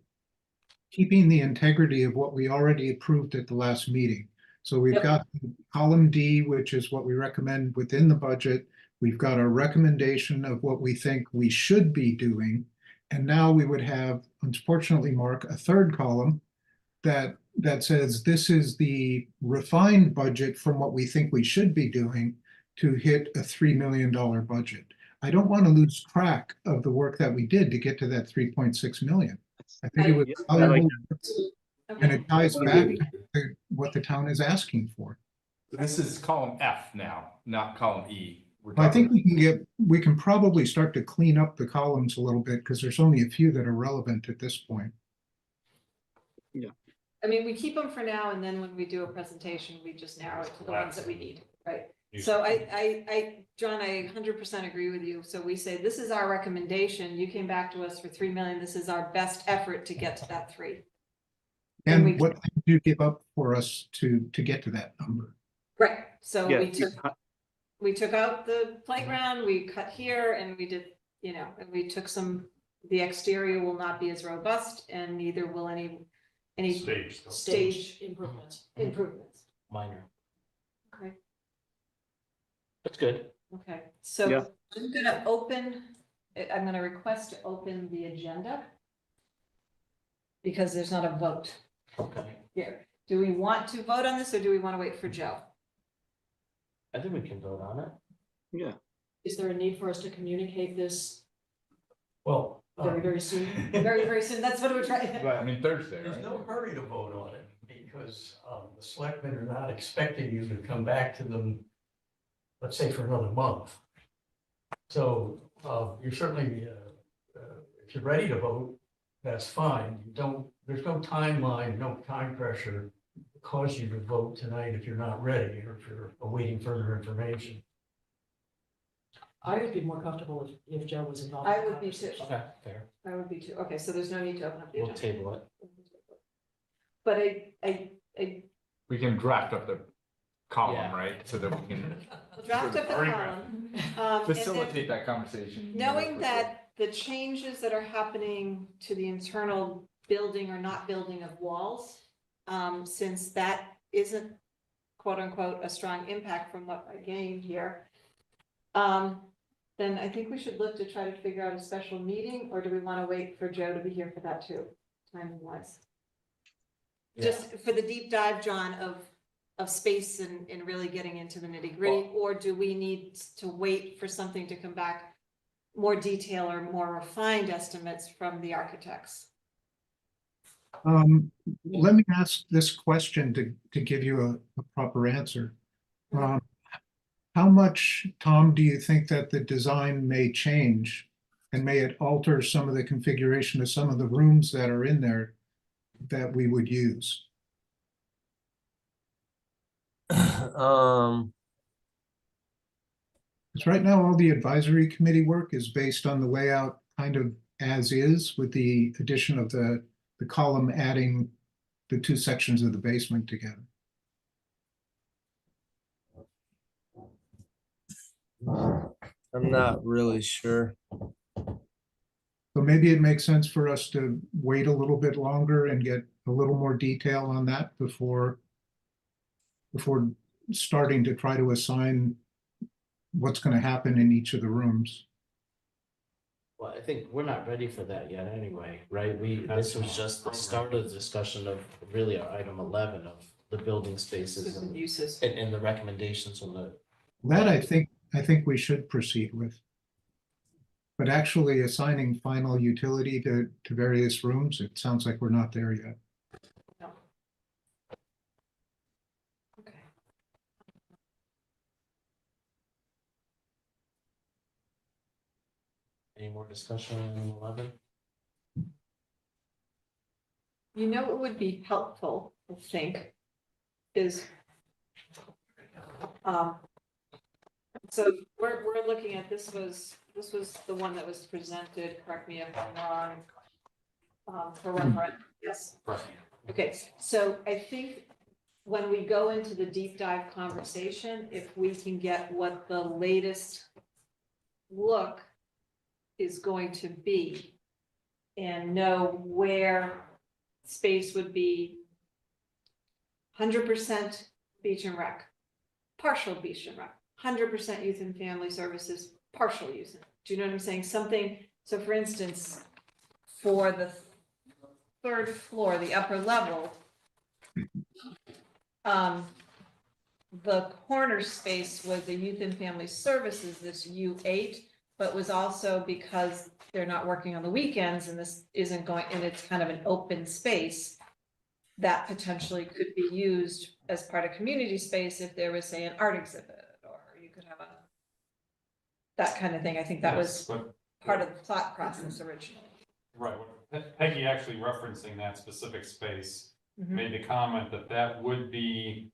keeping the integrity of what we already approved at the last meeting. So we've Yep. got column D, which is what we recommend within the budget. We've got our recommendation of what we think we should be doing. And now we would have, unfortunately, Mark, a third column that says this is the refined budget from what we think we should be doing to hit a $3 million budget. I don't want to lose track of the work that we did to get to that 3.6 million. I think it was I like valuable, and Okay, it ties back to what the town is asking for. This is column F now, not column E. We're I think talking- we can probably start to clean up the columns a little bit because there's only a few that are relevant at this point. I mean, we keep them for now, and then when we do a presentation, we just narrow it to the ones that we need, right? So John, I 100% agree with you. So we say, this is our recommendation. You came back to us for 3 million. This is our best effort to get to that 3. And we- And what did you give up for us to get to that number? Right, so Yeah, we took out the playground, we cut here, and we did, and we took the exterior will not be as robust, and neither will any Stage. stage improvements. improvements. Minor. Okay, That's good. okay, so Yeah. I'm gonna request to open the agenda. because there's not a vote Okay, here. Do we want to vote on this or do we want to wait for Joe? I think we can vote on it. Yeah. Is there a need for us to communicate this Well, very, very soon? Very, very soon. That's what we're trying. I mean, Thursday, there's right? no hurry to vote on it because the selectmen are not expecting you to come back to them, let's say, for another month. So you're certainly, if you're ready to vote, that's fine. You don't, there's no timeline, no time pressure to cause you to vote tonight if you're not ready or if you're awaiting further information. I would be more comfortable if Joe was involved. I would be too. Okay, fair. I would be too. Okay, so there's no need to open up the We'll agenda. table it. But We can draft up the column, Yeah. right? So that we can we'll draft up the Already column. And then facilitate that conversation. knowing that the changes that are happening to the internal building or not building of walls, since that isn't quote unquote a strong impact from what I gained here, then I think we should look to try to figure out a special meeting, or do we want to wait for Joe to be here for that too, timing wise? Just for the deep dive, John, of space and really getting into the nitty gritty, or do we need to wait for something to come back, more detail or more refined estimates from the architects? Let me ask this question to give you a proper answer. How much, Tom, do you think that the design may change? And may it alter some of the configuration of some of the rooms that are in there that we would use? Because right now, all the advisory committee work is based on the layout kind of as is, with the addition of the column adding the two sections of the basement together. I'm not really sure. So maybe it makes sense for us to wait a little bit longer and get a little more detail on that before starting to try to assign what's going to happen in each of the rooms. Well, I think we're not ready for that yet anyway, right? This was just the start of the discussion of really our item 11 of the building spaces and Uses. and the recommendations on the. That I think we should proceed with. But actually assigning final utility to various rooms, it sounds like we're not there yet. No. Okay. Any more discussion on 11? You know what would be helpful, I think, is so we're looking at, this was the one that was presented, correct me if I'm wrong, for reference, yes. Right. Okay, so I think when we go into the deep dive conversation, if we can get what the latest look is going to be and know where space would be 100% beach and rec, partial beach and rec, 100% youth and family services, partial youth. Do you know what I'm saying? Something, so for instance, for the third floor, the upper level, the corner space was the youth and family services, this U8, but was also because they're not working on the weekends and this isn't going, and it's kind of an open space that potentially could be used as part of community space if there was, say, an art exhibit, or you could have that kind of thing. I think that was part of the thought process originally. Right, Peggy actually referencing that specific space Mhm. made the comment that that would be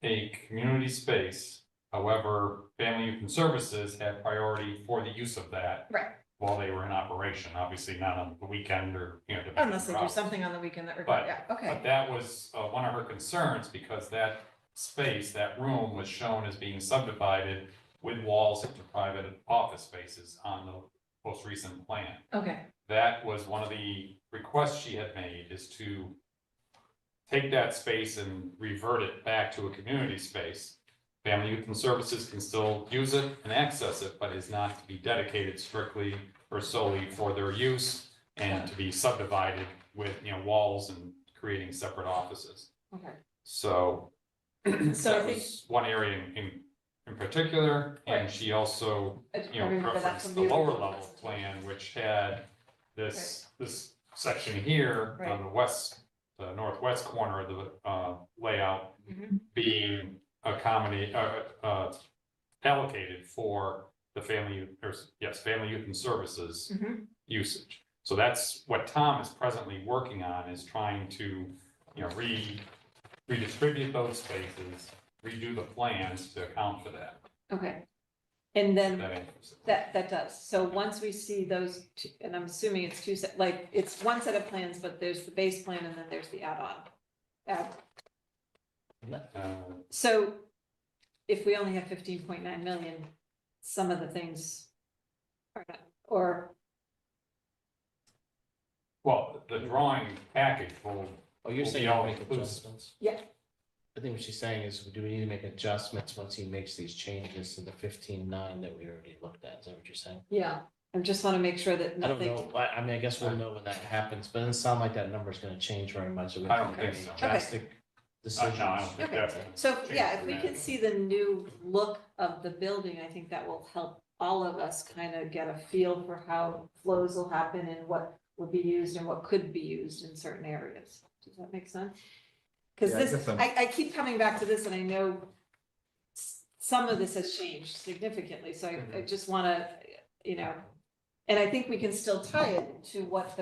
a community space. However, Family Youth and Services had priority for the use of that. Right. While they were in operation, obviously not on the weekend or, depending Unless they on do routes. something on the weekend that But, requires, yeah, but okay. that was one of her concerns because that space, that room was shown as being subdivided with walls into private office spaces on the most recent plan. Okay, That was one of the requests she had made, is to take that space and revert it back to a community space. Family Youth and Services can still use it and access it, but is not to be dedicated strictly or solely for their use. and to be subdivided with, walls and creating separate offices. Okay. So So I that think, was one area in particular, and she also, I remember that referenced from the the lower original level presentation. plan, which had this section here Right. on the northwest corner of the layout Mhm. being allocated for the family youth and services Mhm. usage. So that's what Tom is presently working on, is trying to, redistribute those spaces, redo the plans to account for that. Okay. And then That answers it. that does. So once we see those, and I'm assuming it's two set, like, it's one set of plans, but there's the base plan and then there's the add-on. So if we only have 15.9 million, some of the things are not, or, Well, the drawing package will. Oh, you're will saying be you all make inclusive. adjustments? yeah, I think what she's saying is, do we need to make adjustments once he makes these changes to the 15.9 that we already looked at? Is that what you're saying? yeah. I just want to make sure that I don't nothing. know. I mean, I guess we'll know when that happens, but it doesn't sound like that number's gonna change very much. So we I have don't to make think any so. drastic decisions. No, I don't think Okay, that's. so yeah, if we can see the new look of the building, I think that will help all of us kind of get a feel for how flows will happen and what would be used and what could be used in certain areas. Does that make sense? Because Yeah, I guess I'm- I keep coming back to this and I know some of this has changed significantly, so I just want to, and I think we can still tie it to what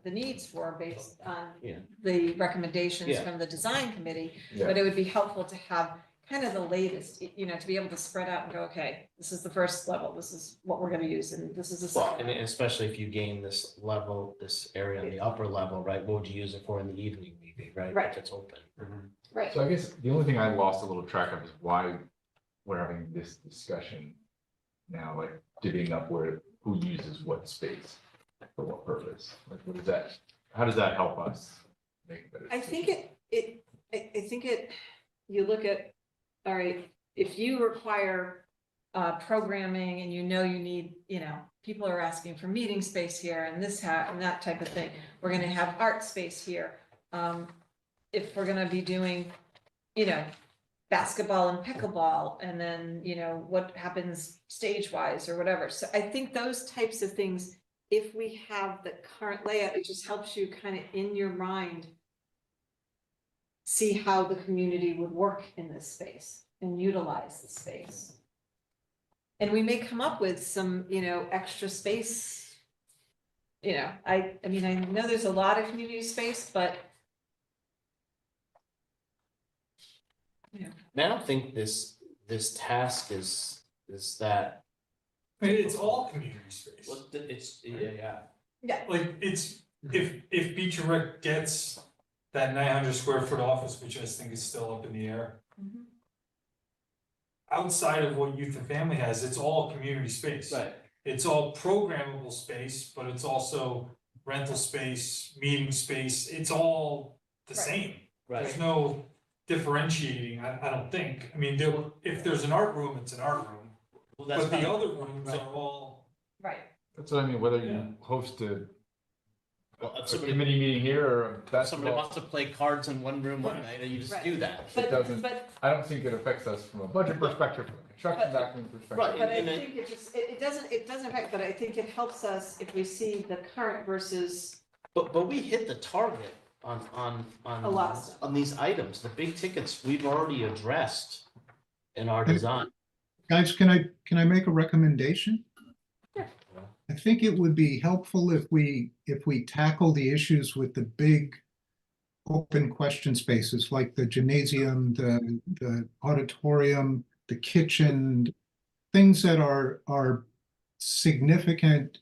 the needs were based on Yeah. the recommendations Yeah. from the design committee. Yeah. But it would be helpful to have kind of the latest, to be able to spread out and go, okay, this is the first level, this is what we're gonna use, and this is the Well, second. and especially if you gain this level, this area on the upper level, right? What would you use it for in the evening, maybe, right? Right. If it's open. Right, So I guess the only thing I lost a little track of is why we're having this discussion now, like divvying up who uses what space for what purpose. Like, what is that? How does that help us make a better I decision? think I think you look at, all right, if you require programming and you need, people are asking for meeting space here and and that type of thing. We're gonna have art space here. If we're gonna be doing, basketball and pickleball, and then, what happens stage-wise or whatever. So I think those types of things, if we have the current layout, it just helps you kind of in your mind see how the community would work in this space and utilize the space. And we may come up with some, extra space. I mean, I know there's a lot of community space, but I don't think this task is that, I mean, it's all community space. well, it's, yeah. Like, if Beach and Rec gets that 900 square foot office, which I think is still up in the air, outside of what youth and family has, it's all community space. Right. It's all programmable space, but it's also rental space, meeting space, it's all the Right. same. There's Right. no differentiating, I don't think. I mean, if there's an art room, it's an art room, Well, that's but the not- other rooms right. are all. right. That's what I mean, whether Yeah. you host a Well, a somebody- committee meeting here or a Somebody basketball. wants to play cards in one room one night, and you just Right. do that. But, doesn't- but, I don't think it affects us from a budget perspective, from a construction But- document perspective. Right. but I And then- think it doesn't affect, but I think it helps us if we see the current versus, But we hit the target on A lot of stuff. on these items. The big tickets we've already addressed in our design. Guys, can I make a recommendation? Yeah. I think it would be helpful if we tackle the issues with the big open question spaces like the gymnasium, the auditorium, the kitchen, things that are significant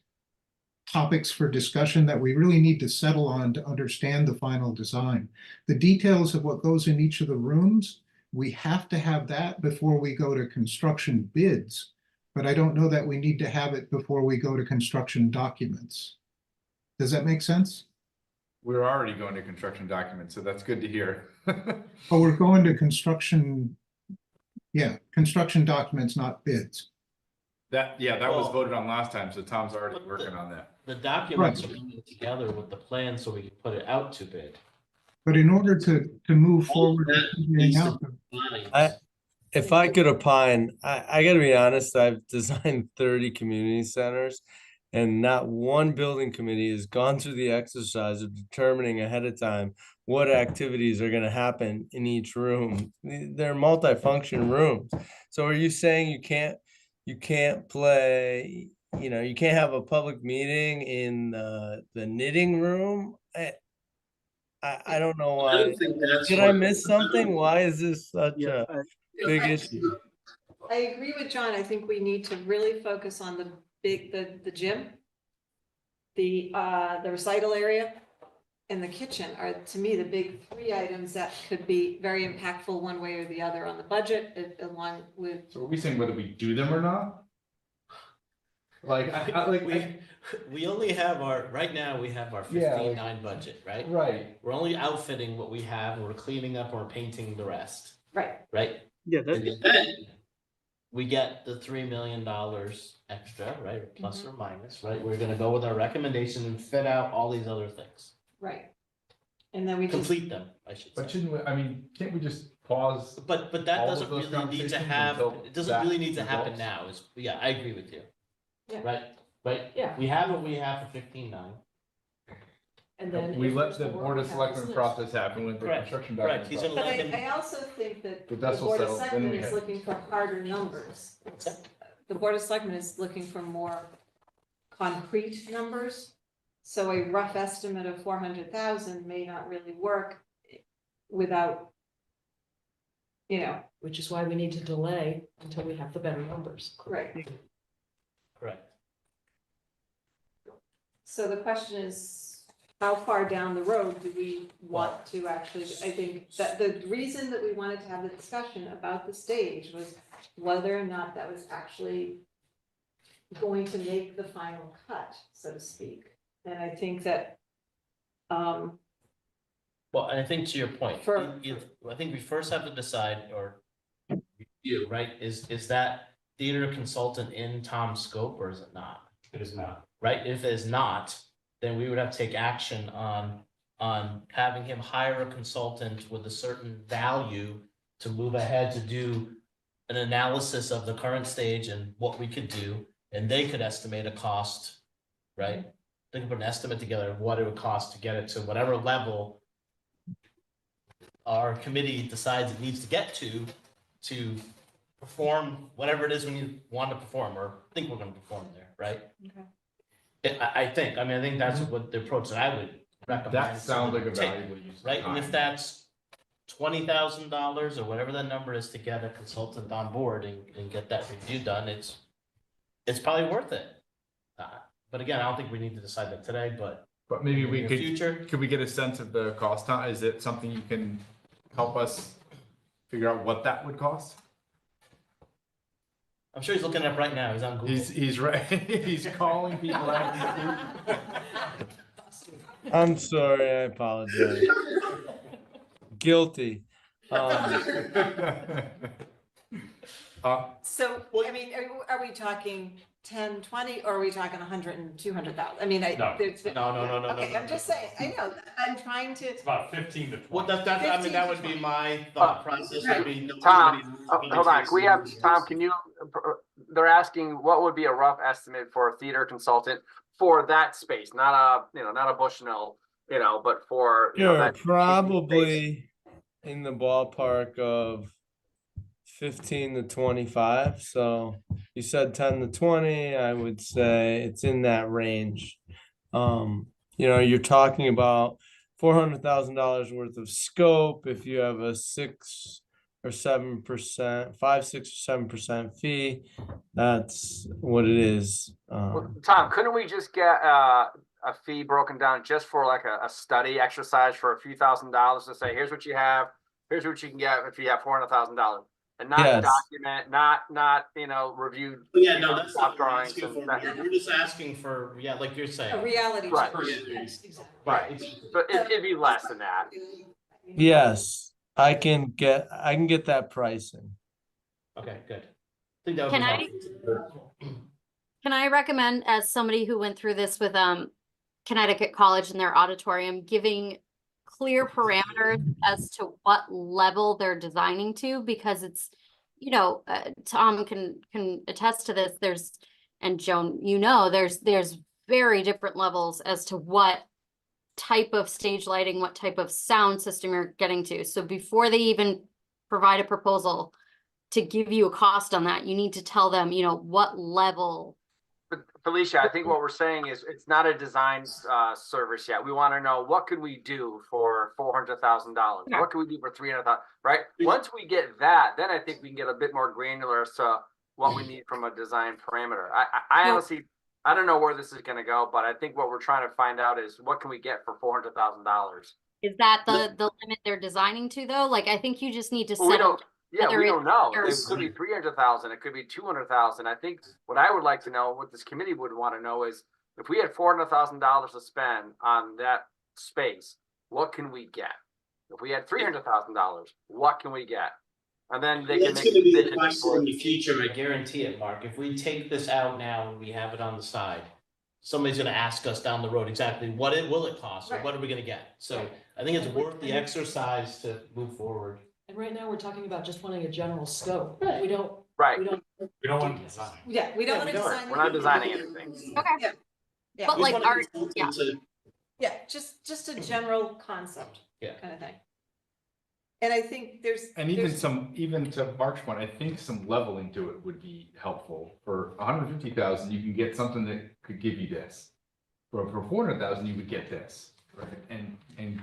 topics for discussion that we really need to settle on to understand the final design. The details of what goes in each of the rooms, we have to have that before we go to construction bids. But I don't know that we need to have it before we go to construction documents. Does that make sense? We're already going to construction documents, so that's good to hear. Oh, we're going to construction documents, not bids. That was Well- voted on last time, so Tom's already But working on that. the documents are coming together with the plan so we can put it out to bid. But in order to move forward with That figuring needs to out be fine. If I could opine, I gotta be honest, I've designed 30 community centers. And not one building committee has gone through the exercise of determining ahead of time what activities are gonna happen in each room. They're multifunction rooms. So are you saying you can't play, you can't have a public meeting in the knitting room? I don't know I why. don't think that's Did I miss something? Why is this such Yeah, a big issue? I agree with John. I think we need to really focus on the gym, the recital area, and the kitchen are, to me, the big three items that could be very impactful one way or the other on the budget, along with. So are we saying whether we do them or not? We only have right now we have our Yeah, 15.9 budget, right? Right. We're only outfitting what we have, and we're cleaning up or painting the rest, Right. right? yeah, And then we get the $3 million extra, right? Or plus or minus, right? We're gonna go with our recommendation and fit out all these other things. Right. And then we just. Complete them, I should But say. shouldn't we, I mean, can't we just pause? But that all of doesn't those really need to conversations have, until it doesn't that really need to happen results? now, yeah, I agree with you. Yeah. Right? Yeah. We have what we have for 15.9. And then. We if let there's the more, Board of we have Selectmen this process happen with the Correct, construction correct. document. He's gonna But let him. I also think that The the dust will Board of settle, then Selectmen we is have- looking for harder numbers. The Board of Selectmen is looking for more concrete numbers. So a rough estimate of 400,000 may not really work without, Which is why we need to delay until we have the better numbers. right. Correct. So the question is, how far down the road do we want to actually, I think that the reason that we wanted to have the discussion about the stage was whether or not that was actually going to make the final cut, so to speak. And I think that, Well, and I think to your point, For- I think we first have to decide, or you, right, is that theater consultant in Tom's scope or is it not? It is not. Right, if it is not, then we would have to take action on having him hire a consultant with a certain value to move ahead to do an analysis of the current stage and what we could do, and they could estimate a cost, right? They can put an estimate together of what it would cost to get it to whatever level our committee decides it needs to get to perform whatever it is we want to perform or think we're gonna perform there, right? Okay. I think that's what the approach that I would recommend. That sounds like a Take, valuable use of right, and if time. that's $20,000 or whatever that number is to get a consultant on board and get that review done, it's probably worth it. But again, I don't think we need to decide that today, but But maybe in we the could, future, could we get a sense of the cost? Is it something you can help us figure out what that would cost? I'm sure he's looking it up right now. He's on Google. He's right, he's calling people out. I'm sorry, I apologize. Guilty. So, I mean, are we talking 10, 20, or are we talking 100 and 200,000? I mean, No. there's. No. Okay, I'm just saying, I know, I'm trying to. It's about 15 to 20. Well, that would be my thought process. Would be Tom, hold on, can we have, Tom, they're asking what would be a rough estimate for a theater consultant for that space, not a Bushnell, but for, Sure, that. probably in the ballpark of 15 to 25. So you said 10 to 20, I would say it's in that range. You're talking about $400,000 worth of scope. If you have a 6 or 7%, 5, 6 or 7% fee, that's what it is. Tom, couldn't we just get a fee broken down just for like a study exercise for a few $1,000s to say, here's what you have, here's what you can get if you have $400,000, and not Yes. document, not review. Yeah, no, that's not what we're drawings asking and for. We're just asking for, like you're saying. A reality Right. check. Yes, exactly. Right, but it'd be less than that. Yes, I can get that pricing. Okay, good. I think that would Can be I- helpful. Can I recommend, as somebody who went through this with Connecticut College in their auditorium, giving clear parameters as to what level they're designing to, because it's, you know, Tom can attest to this. There's, and Joan, you know, there's very different levels as to what type of stage lighting, what type of sound system you're getting to. So before they even provide a proposal to give you a cost on that, you need to tell them, you know, what level. Felicia, I think what we're saying is it's not a design service yet. We want to know, what could we do for $400,000? Yeah. What can we do for $300,000? Right? Once we get that, then I think we can get a bit more granular as to what we need from a design parameter. I honestly, I don't know where this is going to go, but I think what we're trying to find out is what can we get for $400,000? Is that the limit they're designing to, though? Like, I think you just need to Well, we set don't. Yeah, whether we it's don't know. It yours. could be 300,000. It could be 200,000. I think what I would like to know, what this committee would want to know, is if we had $400,000 to spend on that space, what can we get? If we had $300,000, what can we get? And then they can It's make gonna be a decisions question for in the future, I guarantee it, Mark. If we take this out now and we have it on the side, somebody's gonna ask us down the road exactly what it will it cost, or Right. what are we gonna get? So I think it's worth the exercise to move forward. And right now, we're talking about just wanting a general scope. Right. We don't, Right. we don't. We don't want to design. Yeah, we don't Yeah, want we to don't. design. We're not designing anything. Okay. Yeah. Yeah. But We like just wanna our, get something yeah. to- Yeah, just a general concept. Yeah. Kind of thing. And I think there's. And even there's- even to Mark's point, I think some leveling to it would be helpful. For 150,000, you can get something that could give you this. For 400,000, you would get this, right? And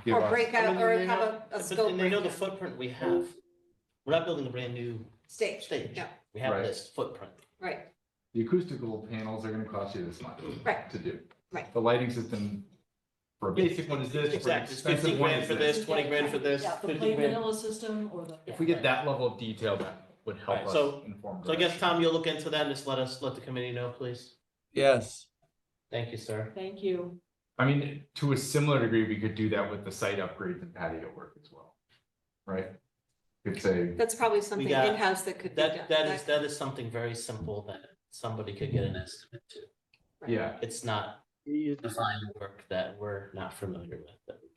give Or us. break I out, mean, or they have know- a but scope they know the breakdown. footprint we have. We're not building a brand new Stage. stage. Yeah, We have Right. this footprint. right, The acoustical panels are gonna cost you this much Right. to do. Right. The lighting system for a basic one is this, for an Exactly, it's 50 expensive one grand is for this. this, 20 grand for this, Yeah, the 50 plain grand. vanilla system or the. If we get that level of detail, that would help Right, us so- inform. So I guess, direction. Tom, you'll look into that and just let the committee know, please. Yes. Thank you, sir. Thank you. I mean, to a similar degree, we could do that with the site upgrades and patio work as well. Right? Could say, that's probably something got- in-house that could be done. That is something very simple that somebody could get an estimate to. yeah, It's not You- design work that we're not familiar with, that we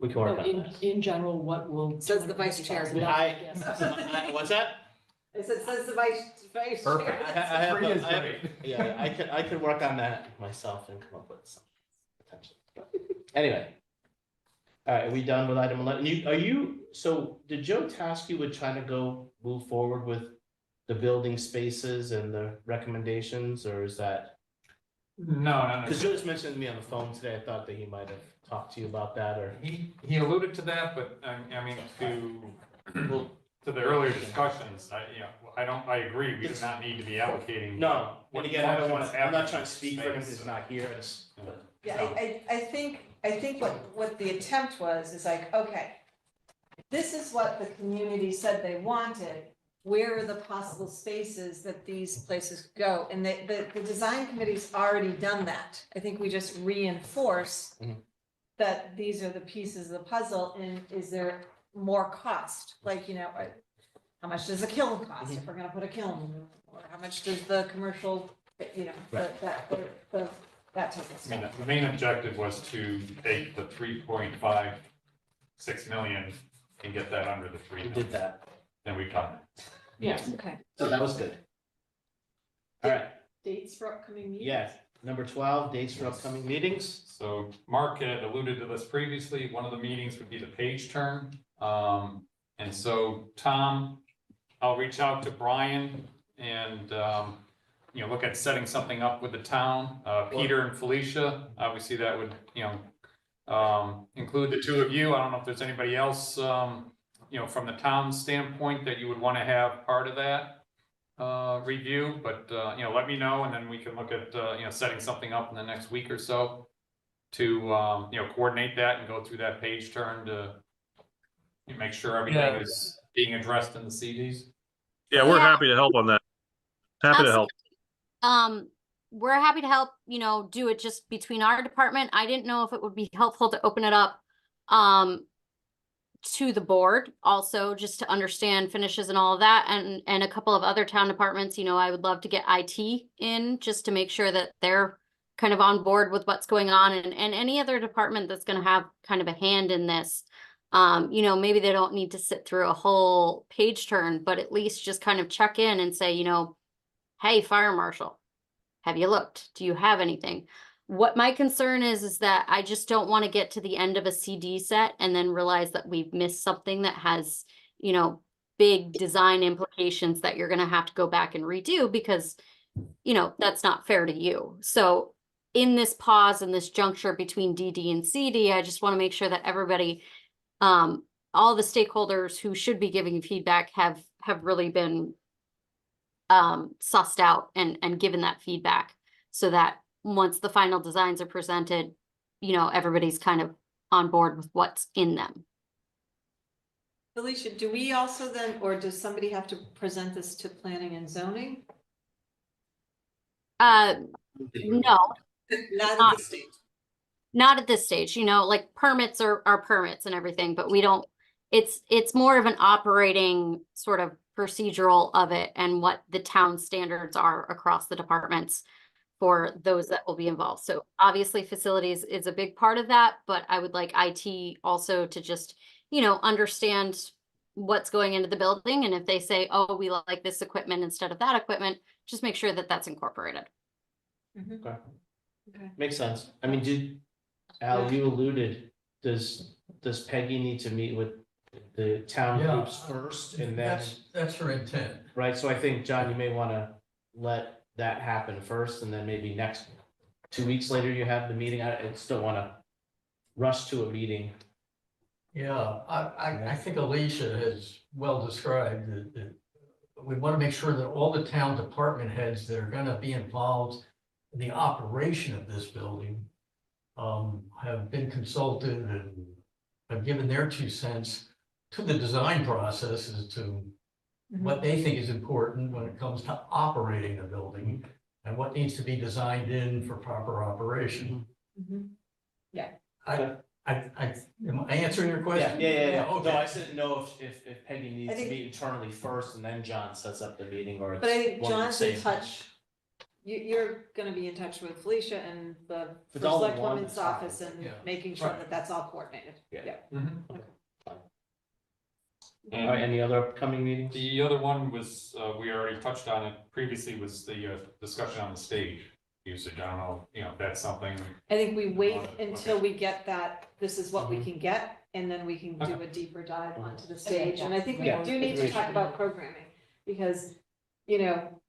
can work No, on that. in general, what will. Says the vice chair. What's that? It says the vice chair. Perfect. I have, Three is I have- great. yeah, I could work on that myself and come up with some potential. Anyway. All right, are we done with item 11? So did Joe task you with trying to go move forward with the building spaces and the recommendations, or is that? No. Because Joe just mentioned to me on the phone today, I thought that he might have talked to you about that, or. He alluded to that, but I mean, to the earlier discussions, I agree, we do not need to be allocating. No, and again, I don't want functions to, I'm not have trying to speak for him, space. he's not here, I just. Yeah, I think what the attempt was is like, okay, this is what the community said they wanted. Where are the possible spaces that these places go? And the design committee's already done that. I think we just reinforce Mhm. that these are the pieces of the puzzle, and is there more cost? Like, how much does a kiln cost if we're gonna put a kiln? Or how much does the commercial, Right. that type of I mean, stuff. the main objective was to take the 3.56 million and get that under the 3 We million. did that, Then we've done it. Yes, Okay. so that was good. All right, dates for upcoming meetings. yes, number 12, dates for upcoming meetings. So Mark had alluded to this previously. One of the meetings would be the page turn. And so Tom, I'll reach out to Brian and, look at setting something up with the town. Peter and Felicia, obviously that would, include the two of you. I don't know if there's anybody else, from the town standpoint that you would want to have part of that review, but, let me know, and then we can look at, setting something up in the next week or so to, coordinate that and go through that page turn to make sure everything is being addressed in the CDs. Yeah, we're happy to help on that. Happy to help. We're happy to help, do it just between our department. I didn't know if it would be helpful to open it up to the board also, just to understand finishes and all of that, and a couple of other town departments, you know, I would love to get IT in just to make sure that they're kind of on board with what's going on, and any other department that's gonna have kind of a hand in this. You know, maybe they don't need to sit through a whole page turn, but at least just kind of check in and say, you know, hey, fire marshal, have you looked? Do you have anything? What my concern is that I just don't want to get to the end of a CD set and then realize that we've missed something that has, you know, big design implications that you're going to have to go back and redo because, you know, that's not fair to you. So in this pause, in this juncture between DD and CD, I just want to make sure that everybody, all the stakeholders who should be giving feedback have really been sussed out and given that feedback, so that once the final designs are presented, you know, everybody's kind of on board with what's in them. Felicia, do we also then, or does somebody have to present this to planning and zoning? No, Not at this stage. not at this stage, you know, like permits are permits and everything, but we don't, it's more of an operating sort of procedural of it and what the town standards are across the departments for those that will be involved. So obviously facilities is a big part of that, but I would like IT also to just, you know, understand what's going into the building. And if they say, oh, we like this equipment instead of that equipment, just make sure that that's incorporated. Okay, Okay. makes sense. I mean, Al, you alluded, does Peggy need to meet with the town Yeah, groups first and then, That's her intent. right? So I think, John, you may want to let that happen first, and then maybe next 2 weeks later you have the meeting. I still want to rush to a meeting. Yeah, I think Alicia has well described that we want to make sure that all the town department heads that are going to be involved in the operation of this building have been consulted and have given their 2 cents to the design process as to what they think is important when it comes to operating the building and what needs to be designed in for proper operation. Yeah. Am I answering your question? Yeah. Okay. No, I didn't know if Peggy I needs to think- meet internally first and then John sets up the meeting, or it's But I think one and the John's in same. touch. You're gonna be in touch with Felicia and the If it's first all in select one, woman's it's fine. office and Yeah. making sure Right. that that's all coordinated. Yeah. Mhm. All right, any other upcoming meetings? The other one was, we already touched on it previously, was the discussion on the stage usage. I don't know, you know, if that's something. I think we wait Okay. until we get that, this is what we can get, and then we can do Okay. a deeper dive onto the stage. And I think we Yeah. do need to talk about programming, because, you know,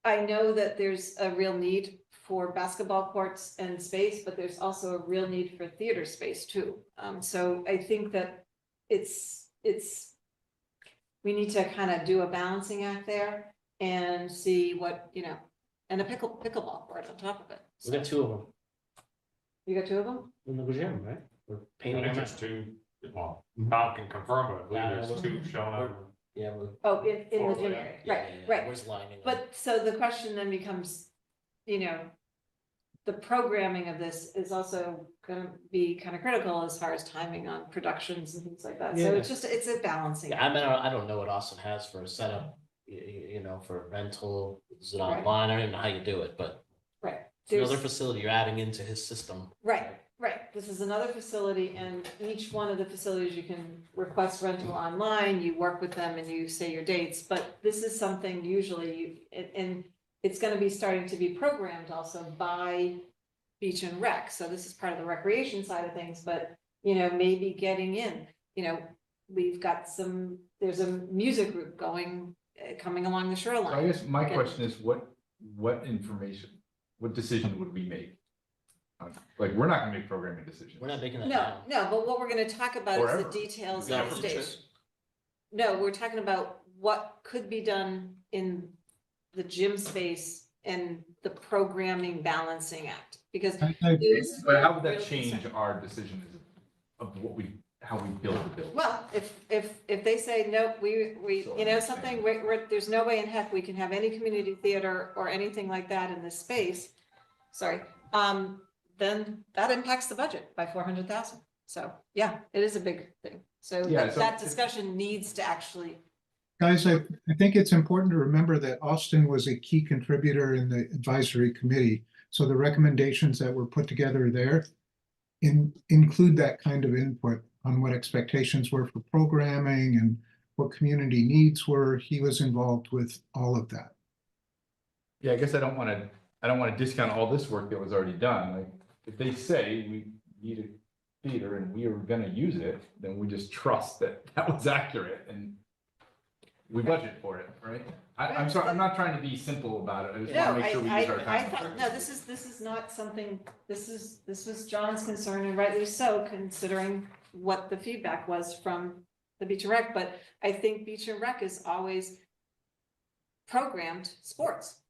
I know that there's a real need for basketball courts and space, but there's also a real need for theater space too. So I think that it's, we need to kind of do a balancing act there and see what, you know, and a pickleball court on top of it. We got 2 of them You got 2 of them? in the gym, right? We're I painting think them there's out. 2, well, Tom can confirm, but I believe Yeah, there's we're- 2 showing up. Yeah, we're. Oh, in the Oh, gym yeah. area, Yeah, right, yeah, yeah. right. Where's lining them? But so the question then becomes, you know, the programming of this is also gonna be kind of critical as far as timing on productions and things like that. So Yeah. it's just, it's a balancing. Yeah, I mean, I don't know what Austin has for a setup, you know, for rental, is it Right. online? I don't even know how you do it, but Right. it's another There's- facility you're adding into his system. Right. This is another facility, and each one of the facilities you can request rental online, you work with them and you say your dates, but this is something usually you, and it's gonna be starting to be programmed also by Beach and Rec, so this is part of the recreation side of things, but, you know, maybe getting in, you know, we've got there's a music group going, coming along the shoreline. I guess my Okay. question is, what decision would we make? Like, we're not gonna make programming decisions. We're not making that No, now. no, but what we're gonna talk about is Forever. the details Yeah, of the for stage. sure. No, we're talking about what could be done in the gym space and the programming balancing act, because. there's But how would that real change concern. our decision of how we build the building? Well, if they say, nope, we, you know, something, there's no way in heck we can have any community theater or anything like that in this space, sorry, then that impacts the budget by 400,000. So, yeah, it is a big thing. So Yeah, that, so- that discussion needs to actually, Guys, I think it's important to remember that Austin was a key contributor in the advisory committee. So the recommendations that were put together there include that kind of input on what expectations were for programming and what community needs were. He was involved with all of that. Yeah, I guess I don't want to discount all this work that was already done. Like, if they say we need a theater and we are gonna use it, then we just trust that that was accurate and we budget for it, right? I'm sorry, I'm not trying to be simple about it. I just no, want to make sure we use our I time. thought, no, this is not something, this was John's concern, and rightly so, considering what the feedback was from the Beach and Rec, but I think Beach and Rec is always programmed sports.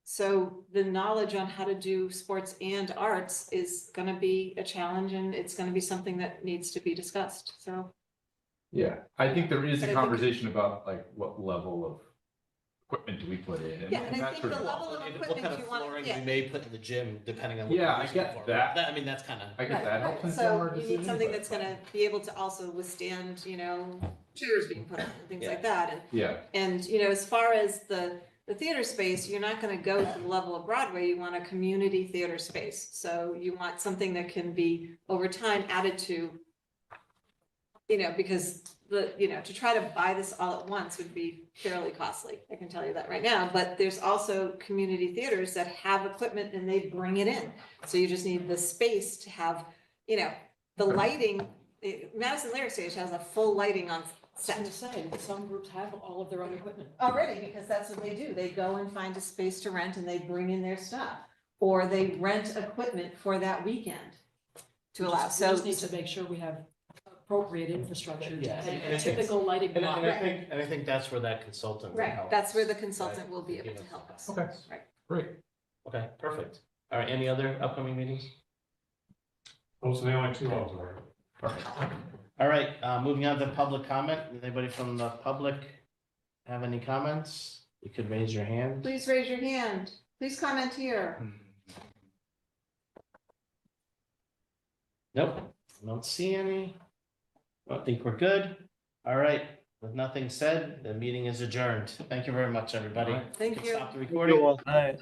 So the knowledge on how to do sports and arts is gonna be a challenge, and it's gonna be something that needs to be discussed, so. Yeah, I think there is But a I think- conversation about like what level of equipment do we put in? Yeah, and I that think sort the of- level of And what equipment kind of you want, flooring yeah. we may put in the gym, depending on what. Yeah, we're I using get it for. that. I mean, that's kind of. I guess that helps inform our So you decision. need something but- that's gonna be able to also withstand, chairs being put up and things like that, Yeah, and, as far as the theater space, you're not gonna go to the level of Broadway, you want a community theater space, so you want something that can be, over time, added to, because to try to buy this all at once would be fairly costly, I can tell you that right now, but there's also community theaters that have equipment and they bring it in, so you just need the space to have, the lighting. Madison Lyric Stage has a full lighting on I was gonna set say, some groups have all of their own equipment. already, because that's what they do, they go and find a space to rent and they bring in their stuff, or they rent equipment for that weekend to allow, We so. just need to make sure we have appropriate infrastructure to Yeah, have and a it's- typical lighting And block. I think that's where that consultant will Right, help. that's where the us, consultant right? will be able Give to us help us. Okay. Right. great. Okay, perfect. All right, any other upcoming meetings? Those are the only two I was aware of. Perfect. All right, moving on to public comment. Anybody from the public have any comments? You could raise your hand. Please raise your hand, please comment here. Nope, don't see any. I think we're good. All right, with nothing said, the meeting is adjourned. Thank you very much, everybody. All right. Thank you. Stop the recording. All right.